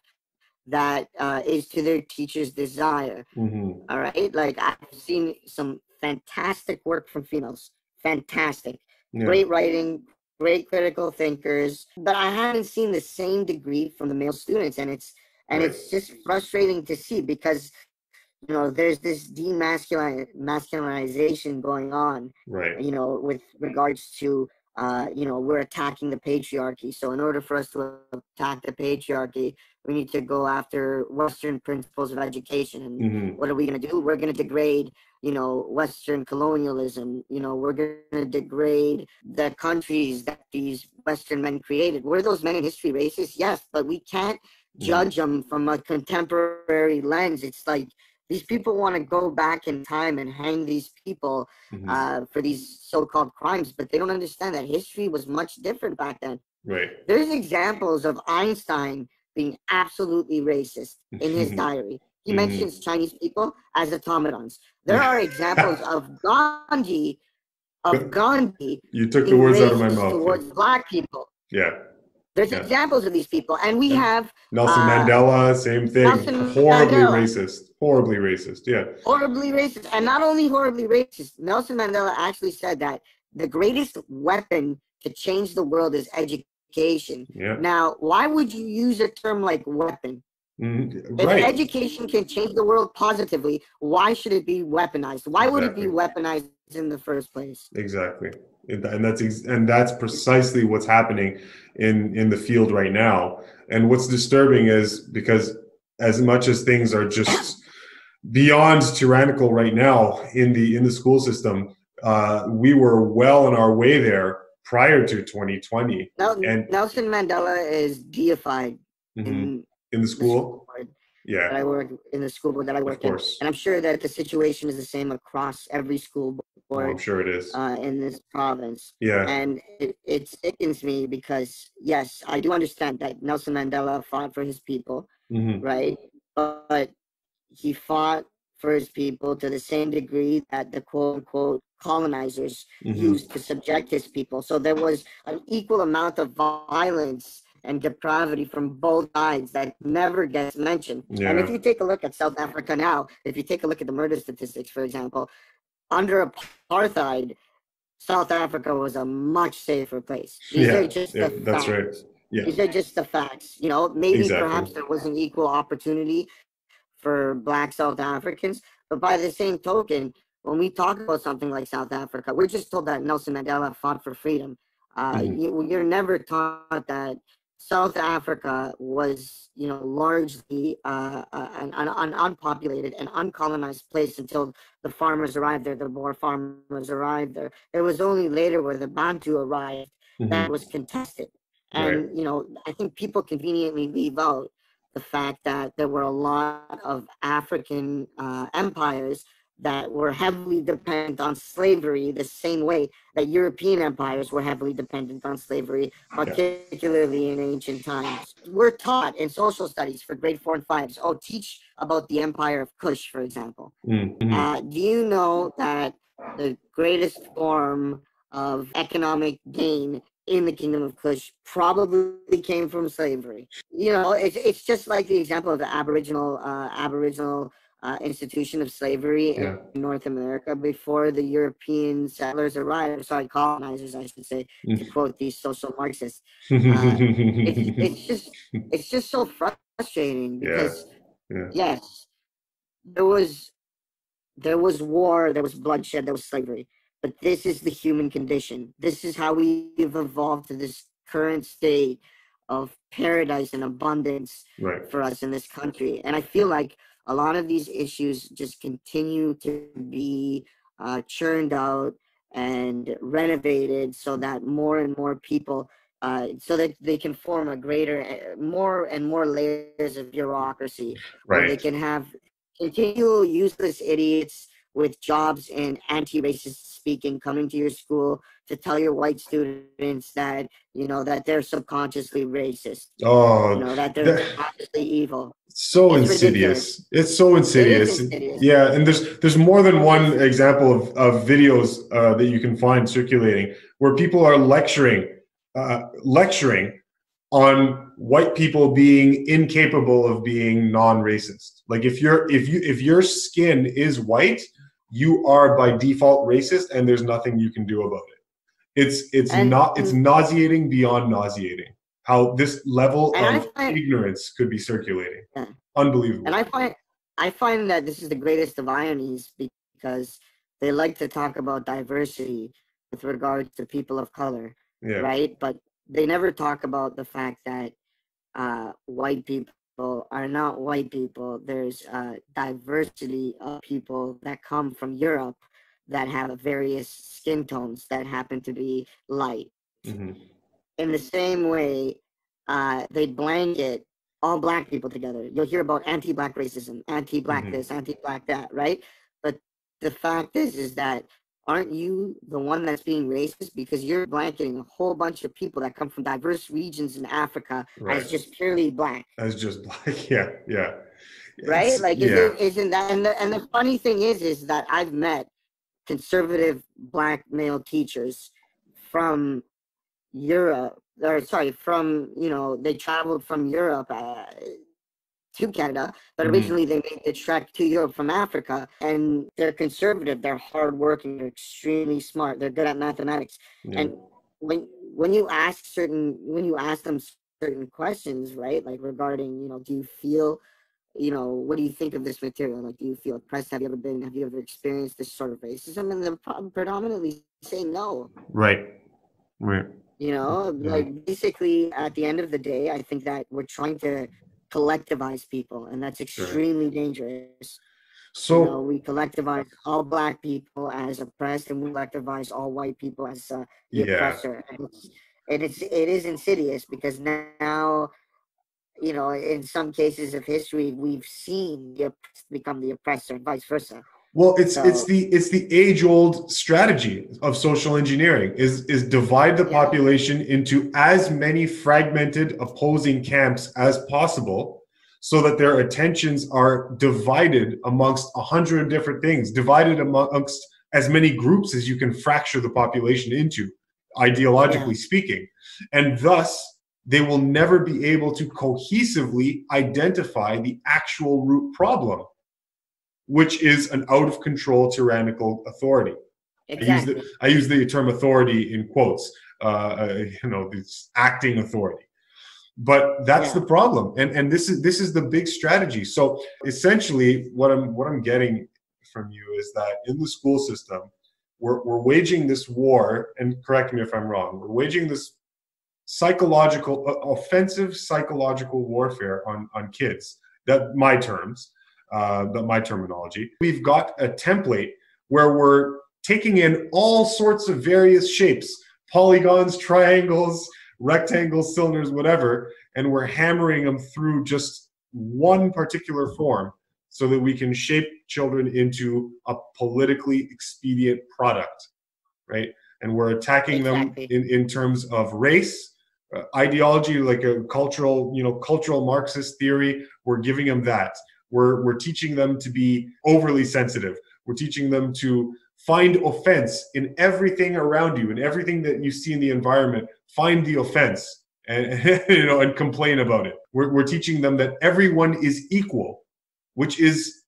that is to their teacher's desire. Mm-hmm. All right, like I've seen some fantastic work from females. Fantastic, Yeah. great writing, great critical thinkers, but I haven't seen the same degree from the male students, and Right. it's just frustrating to see, because you know, there's this masculinization going on, Right. you know, with regards to you know, we're attacking the patriarchy. So in order for us to attack the patriarchy, we need to go after Western principles of education. And Mm-hmm. what are we going to do? We're going to degrade, you know, Western colonialism. You know, we're going to degrade the countries that these Western men created. Were those men in history racist? Yes, but we can't Mm-hmm. judge them from a contemporary lens. It's like these people want to go back in time and hang these people Mm-hmm. for these so-called crimes, but they don't understand that history was much different back then. Right. There's examples of Einstein being absolutely racist in his diary. He Mm-hmm. mentions Chinese people as automatons. There Yeah. are examples of Gandhi You took the being words out of my racist mouth. towards black people. Yeah. There's Yeah. examples of these people, and we have Nelson Mandela, same thing. Nelson Horribly Mandela. racist. Horribly racist. Yeah. Horribly racist. And not only horribly racist, Nelson Mandela actually said that the greatest weapon to change the world is education. Yeah. Now, why would you use a term like weapon? Mm-hmm. If Right. education can change the world positively, why should it be weaponized? Why would it be Exactly. weaponized in the first place? Exactly. And that's precisely what's happening in the field right now. And what's disturbing is because as much as things are just beyond tyrannical right now in the school system, we were well on our way there prior to 2020. And Nelson Mandela is deified mm-hmm. in In the the school school, board yeah, that I work in, the school board that I of work in, course. and I'm sure that the situation is the same across every school Oh, I'm board sure it is. in this province. Yeah. And it sickens me, because yes, I do understand that Nelson Mandela fought for his people, Mm-hmm. right? But he fought for his people to the same degree that the quote unquote colonizers Mm-hmm. used to subject his people. So there was an equal amount of violence and depravity from both sides that never gets mentioned. Yeah. And if you take a look at South Africa now, if you take a look at the murder statistics, for example, under apartheid, South Africa was a much safer place. These are just the that's facts. right. Yeah. These are just the facts. You know, maybe Exactly. perhaps there was an equal opportunity for Black South Africans, but by the same token, when we talk about something like South Africa, we're just told that Nelson Mandela fought for freedom. Mm-hmm. You're never taught that South Africa was, largely an unpopulated and uncolonized place until the farmers arrived there, the Boer farmers arrived there. It was only later where the Bantu arrived that was contested. And, I think people conveniently leave out the fact that there were a lot of African empires that were heavily dependent on slavery the same way that European empires were heavily dependent on slavery, particularly in ancient times. We're taught in social studies for grade 4 and 5s, teach about the empire of Kush, for example. Do you know that the greatest form of economic gain in the kingdom of Kush probably came from slavery? It's just like the example of the Aboriginal institution of slavery in North America before the European settlers arrived. Sorry, colonizers, I should say, to quote these social Marxists. It's just so frustrating because yes, there was war, there was bloodshed, there was slavery. But this is the human condition. This is how we've evolved to this current state of paradise and abundance for us in this country. And I feel like a lot of these issues just continue to be churned out and renovated so that more and more people, so that they can form a greater, more and more layers of bureaucracy, where they can have continual useless idiots with jobs in anti-racist speaking coming to your school to tell your white students that, that they're subconsciously racist. That they're consciously evil. So it's insidious. Ridiculous. It's so insidious. Yeah, and there's more than one example of videos that you can find circulating where people are lecturing on white people being incapable of being non-racist. Like if your skin is white, you are by default racist, and there's nothing you can do about it. It's nauseating beyond nauseating how this level of ignorance could be circulating. Unbelievable. And I find that this is the greatest of ironies, because they like to talk about diversity with regard to people of color, right? But they never talk about the fact that white people are not white people. There's diversity of people that come from Europe that have various skin tones that happen to be light. In the same way, they blanket all black people together. You'll hear about anti-black racism, anti-black this, anti-black that, right? But the fact is that aren't you the one that's being racist because you're blanketing a whole bunch of people that come from diverse regions in Africa as just purely black? As just black, yeah. Right? Like, isn't that? And the funny thing is that I've met conservative black male teachers from Europe, they traveled from Europe to Canada, but originally they made the trek to Europe from Africa, and they're conservative, they're hardworking, they're extremely smart, they're good at mathematics. And when you ask them certain questions, right, like regarding, do you feel, what do you think of this material? Like, do you feel oppressed? Have you ever experienced this sort of racism? And they're predominantly saying no. Right. Like, basically, at the end of the day, I think that we're trying to collectivize people, and that's extremely dangerous. So we collectivize all black people as oppressed, and we collectivize all white people as the oppressor. And it is insidious, because now, in some cases of history, we've seen the oppressed become the oppressor, and vice versa. Well, it's the age-old strategy of social engineering is divide the population into as many fragmented opposing camps as possible, so that their attentions are divided amongst 100 different things, divided amongst as many groups as you can fracture the population into, ideologically speaking. And thus, they will never be able to cohesively identify the actual root problem, which is an out-of-control tyrannical authority. Exactly. I use the term authority in quotes, this acting authority. But that's the problem, and this is the big strategy. So essentially, what I'm getting from you is that in the school system, we're waging this war, and correct me if I'm wrong, we're waging this offensive psychological warfare on kids. That my terminology. We've got a template where we're taking in all sorts of various shapes, polygons, triangles, rectangles, cylinders, whatever, and we're hammering them through just one particular form so that we can shape children into a politically expedient product, right? And we're attacking them in terms of race, ideology, like a cultural Marxist theory. We're giving them that. We're teaching them to be overly sensitive. We're teaching them to find offense in everything around you, in everything that you see in the environment. Find the offense and and complain about it. We're teaching them that everyone is equal, which is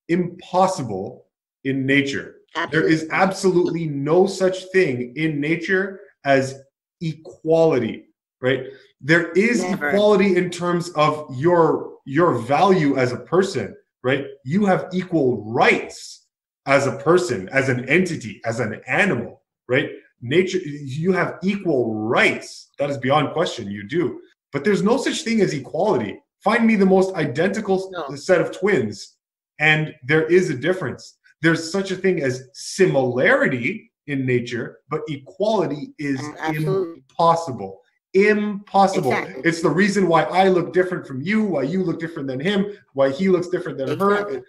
impossible in nature. Absolutely. There is absolutely no such thing in nature as equality, right? There is equality in terms of your value as a person, right? You have equal rights as a person, as an entity, as an animal, right? Nature, you have equal rights. That is beyond question. You do. But there's no such thing as equality. Find me the most identical set of twins, and there is a difference. There's such a thing as similarity in nature, but equality is impossible. Impossible. Exactly. It's the reason why I look different from you, why you look different than him, why he looks different than her,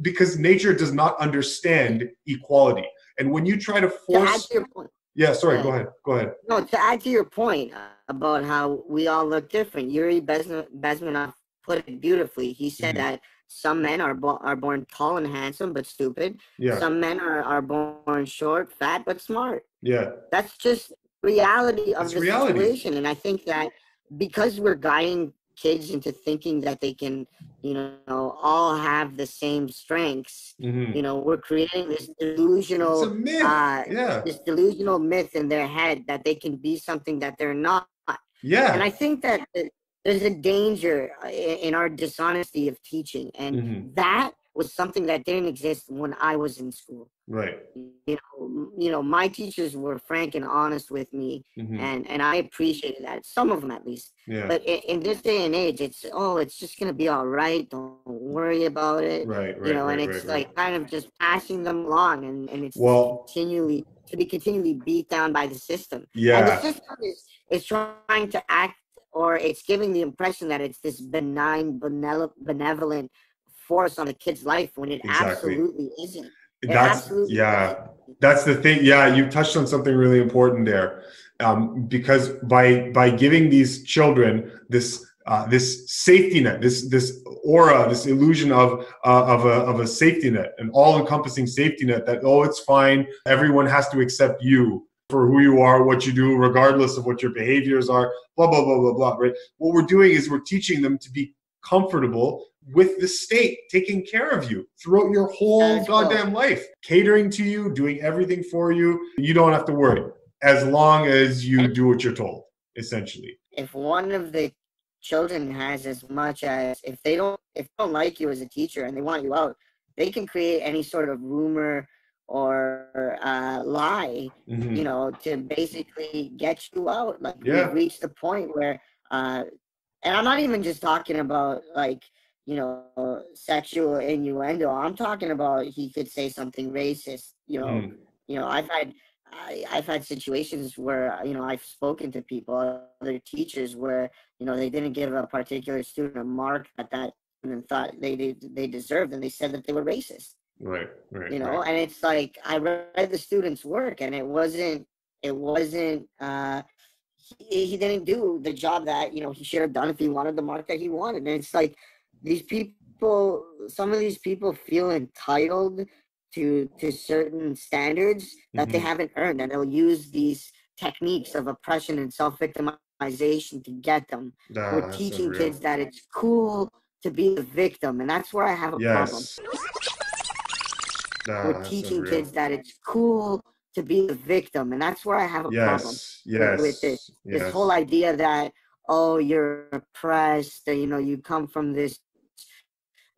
because nature does not understand equality. And when you try to force... To add to your point. Yeah, sorry, go ahead. No, to add to your point about how we all look different, Yuri Bezmenov put it beautifully. He said that some men are born tall and handsome but stupid. Yeah. Some men are born short, fat, but smart. Yeah. That's just reality of the situation. And I think that because we're guiding kids into thinking that they can, all have the same strengths, we're creating this delusional this delusional myth in their head that they can be something that they're not. Yeah. And I think that there's a danger in our dishonesty of teaching, and that was something that didn't exist when I was in school. Right. My teachers were frank and honest with me, and I appreciated that. Some of them, at least. Yeah. But in this day and age, it's just gonna be all right. Don't worry about it. Right. And it's kind of just passing them along, and it's continually beat down by the system. Yeah. And the system is trying to act, or it's giving the impression that it's this benign, benevolent force on a kid's life when it absolutely isn't. That's the thing. Yeah, you touched on something really important there, because by giving these children this safety net, this aura, this illusion of a safety net, an all-encompassing safety net that it's fine, everyone has to accept you for who you are, what you do, regardless of what your behaviors are, blah, blah, blah, blah, blah, right? What we're doing is we're teaching them to be comfortable with the state taking care of you throughout your whole goddamn life, catering to you, doing everything for you. You don't have to worry as long as you do what you're told, essentially. If one of the children has as much as, if they don't like you as a teacher and they want you out, they can create any sort of rumor or lie, to basically get you out. Like, we've reached the point where, and I'm not even just talking about sexual innuendo. I'm talking about he could say something racist. I've had situations where I've spoken to people, other teachers, where they didn't give a particular student a mark that and thought they deserved, and they said that they were racist. Right. And it's like, I read the student's work, and it wasn't he didn't do the job that he should have done if he wanted the mark that he wanted. And it's like, some of these people feel entitled to certain standards that they haven't earned, and they'll use these techniques of oppression and self-victimization to get them. We're teaching kids that it's cool to be the victim, and that's where I have a problem. We're teaching kids that it's cool to be the victim, and that's where I have a problem with this. This whole idea that, you're oppressed, that you come from this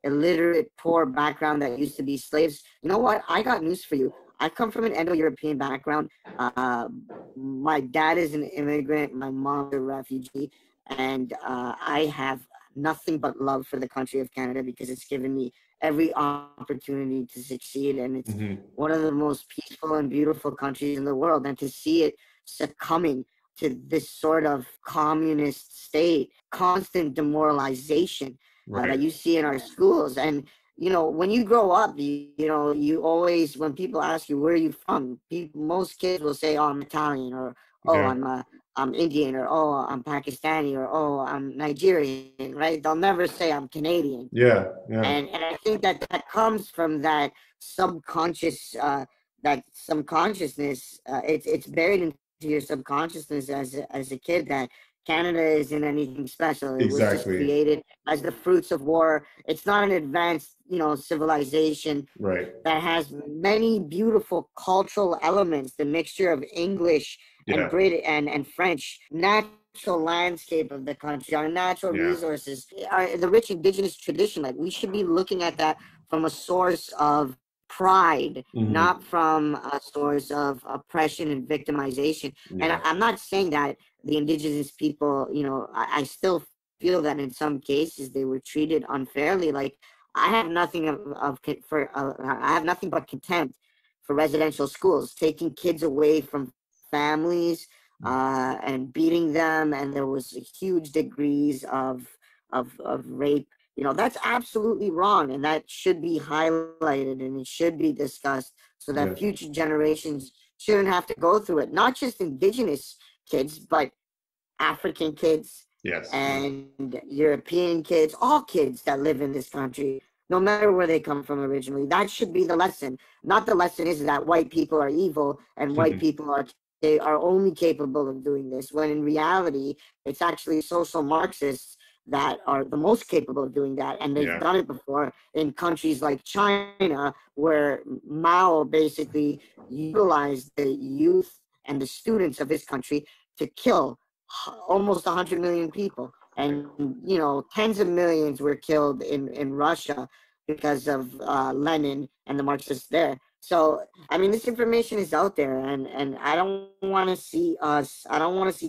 illiterate, poor background that used to be slaves. You know what? I got news for you. I come from an Indo-European background. My dad is an immigrant. My mom's a refugee. And I have nothing but love for the country of Canada because it's given me every opportunity to succeed. And it's one of the most peaceful and beautiful countries in the world. And to see it succumbing to this sort of communist state, constant demoralization that you see in our schools. And, you know, when you grow up, you always, when people ask you, where are you from? Most kids will say, oh, I'm Italian, or, oh, I'm Indian, or, oh, I'm Pakistani, or, oh, I'm Nigerian, right? They'll never say I'm Canadian. Yeah. And I think that comes from that subconscious, some consciousness. It's buried into your subconsciousness as a kid that Canada isn't anything special. It was just created as the fruits of war. It's not an advanced, civilization that has many beautiful cultural elements, the mixture of English and British and French, natural landscape of the country, our natural resources, the rich indigenous tradition. Like, we should be looking at that from a source of pride, not from a source of oppression and victimization. And I'm not saying that the indigenous people, I still feel that in some cases they were treated unfairly. Like, I have nothing I have nothing but contempt for residential schools, taking kids away from families and beating them, and there was huge degrees of rape. That's absolutely wrong, and that should be highlighted and it should be discussed so that future generations shouldn't have to go through it. Not just indigenous kids, but African kids and European kids, all kids that live in this country, no matter where they come from originally. That should be the lesson. Not the lesson is that white people are evil and white people are only capable of doing this, when in reality, it's actually social Marxists that are the most capable of doing that. And they've done it before in countries like China, where Mao basically utilized the youth and the students of his country to kill almost 100 million people. And, tens of millions were killed in Russia because of Lenin and the Marxists there. So, I mean, this information is out there, and I don't want to see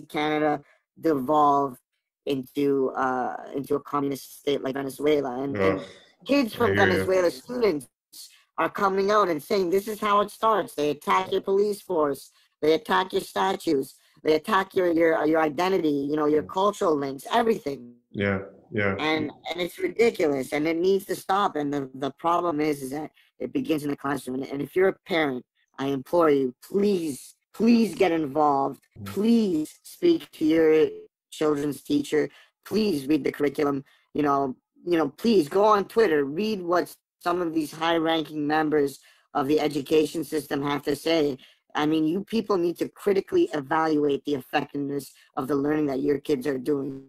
Canada devolve into a communist state like Venezuela. And kids from Venezuela, students, are coming out and saying this is how it starts. They attack your police force, they attack your statues, they attack your identity, your cultural links, everything. And it's ridiculous, and it needs to stop. And the problem is that it begins in the classroom. And if you're a parent, I implore you, please get involved. Please speak to your children's teacher. Please read the curriculum. Please go on Twitter, read what some of these high-ranking members of the education system have to say. I mean, you people need to critically evaluate the effectiveness of the learning that your kids are doing.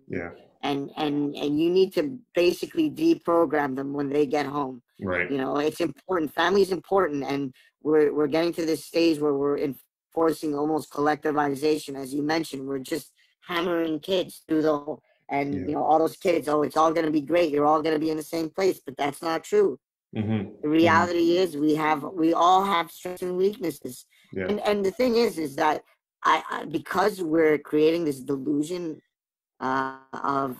And you need to basically deprogram them when they get home. It's important. Family is important, and we're getting to this stage where we're enforcing almost collectivization, as you mentioned. We're just hammering kids through the whole, and all those kids. Oh, it's all going to be great. You're all going to be in the same place, but that's not true. The reality is we all have strengths and weaknesses. And the thing is that I because we're creating this delusion of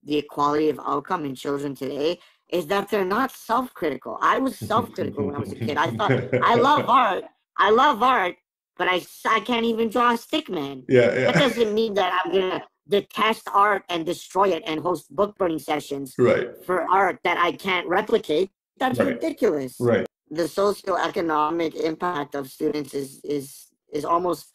the equality of outcome in children today, is that they're not self-critical. I was self-critical when I was a kid. I thought, I love art, but I can't even draw a stick man. That doesn't mean that I'm gonna detest art and destroy it and host book burning sessions for art that I can't replicate. That's ridiculous. The socioeconomic impact of students is almost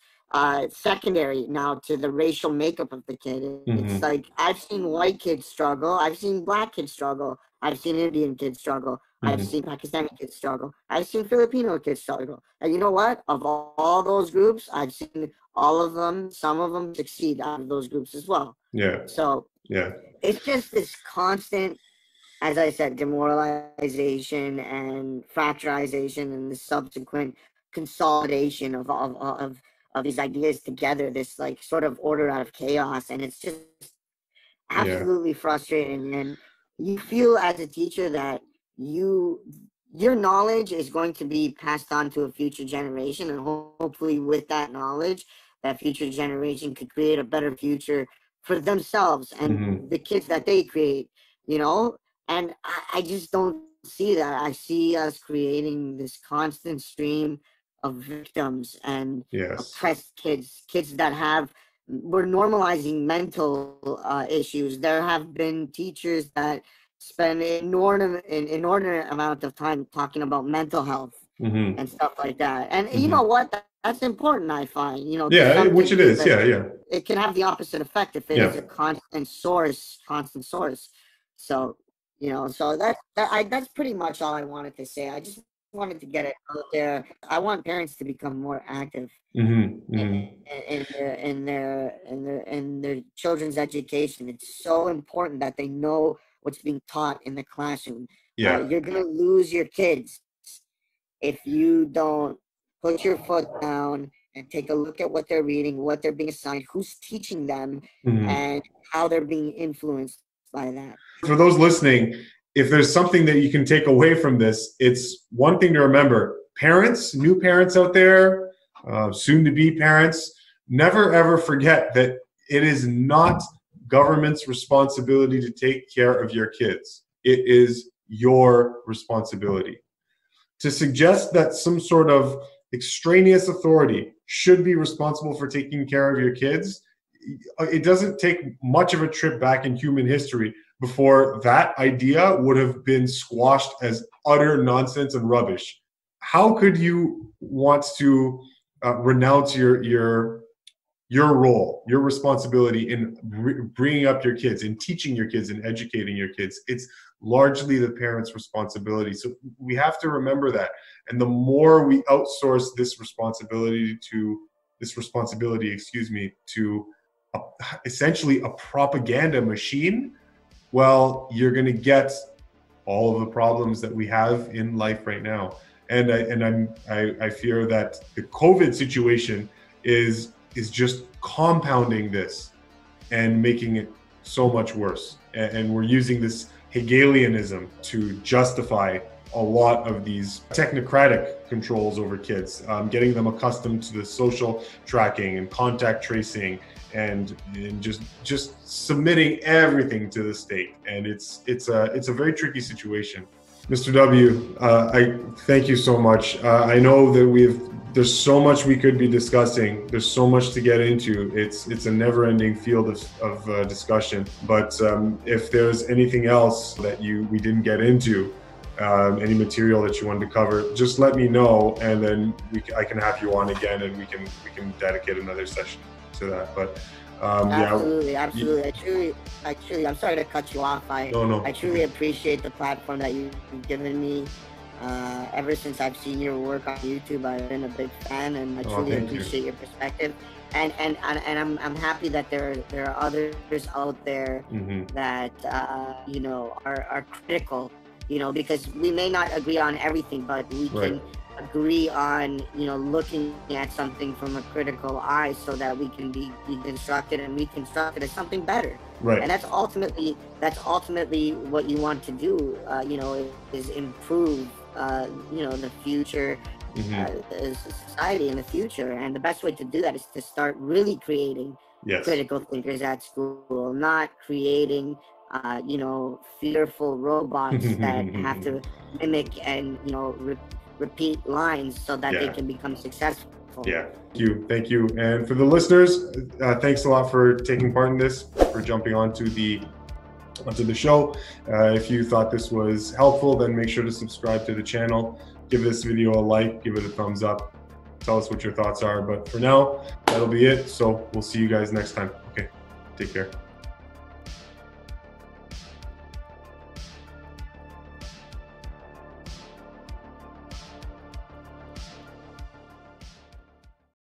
secondary now to the racial makeup of the kid. It's like, I've seen white kids struggle, I've seen black kids struggle, I've seen Indian kids struggle, I've seen Pakistani kids struggle, I've seen Filipino kids struggle. And you know what? Of all those groups, I've seen all of them, some of them succeed out of those groups as well. So it's just this constant, as I said, demoralization and fracturization and the subsequent consolidation of these ideas together, this like sort of order out of chaos. And it's just absolutely frustrating. And you feel as a teacher that you your knowledge is going to be passed on to a future generation, and hopefully with that knowledge, that future generation could create a better future for themselves and the kids that they create, you know? And I just don't see that. I see us creating this constant stream of victims and oppressed kids that have, we're normalizing mental issues. There have been teachers that spend an inordinate amount of time talking about mental health and stuff like that. And you know what? That's important, I find. You know, which it is. It can have the opposite effect if it is a constant source. So, you know, so that's pretty much all I wanted to say. I just wanted to get it out there. I want parents to become more active in their children's education. It's so important that they know what's being taught in the classroom. You're gonna lose your kids if you don't put your foot down and take a look at what they're reading, what they're being assigned, who's teaching them, and how they're being influenced by that. For those listening, if there's something that you can take away from this, it's one thing to remember. Parents, new parents out there, soon-to-be parents, never ever forget that it is not government's responsibility to take care of your kids. It is your responsibility. To suggest that some sort of extraneous authority should be responsible for taking care of your kids, it doesn't take much of a trip back in human history before that idea would have been squashed as utter nonsense and rubbish. How could you want to renounce your role, your responsibility in bringing up your kids, in teaching your kids, and educating your kids? It's largely the parents' responsibility. So we have to remember that. And the more we outsource this responsibility to essentially a propaganda machine, well, you're going to get all of the problems that we have in life right now. And I fear that the COVID situation is just compounding this and making it so much worse. And we're using this Hegelianism to justify a lot of these technocratic controls over kids, getting them accustomed to the social tracking and contact tracing, and just submitting everything to the state. And it's a very tricky situation. Mr. W, I thank you so much. I know that there's so much we could be discussing. There's so much to get into. It's a never-ending field of discussion. But if there's anything else that we didn't get into, any material that you wanted to cover, just let me know, and then I can have you on again, and we can dedicate another session to that. But absolutely. I truly, I'm sorry to cut you off. I truly appreciate the platform that you've given me. Ever since I've seen your work on YouTube, I've been a big fan, and I truly appreciate your perspective. And I'm happy that there are others out there that you know, are critical. You know, because we may not agree on everything, but we can agree on, you know, looking at something from a critical eye so that we can be constructed and reconstructed as something better. Right. And that's ultimately what you want to do. You know, is improve, you know, the future, society in the future. And the best way to do that is to start really creating critical thinkers at school, not creating you know, fearful robots that have to mimic and, you know, repeat lines so that they can become successful. Thank you. And for the listeners, thanks a lot for taking part in this, for jumping onto the show. If you thought this was helpful, then make sure to subscribe to the channel, give this video a like, give it a thumbs up, tell us what your thoughts are. But for now, that'll be it. So we'll see you guys next time. Okay, take care.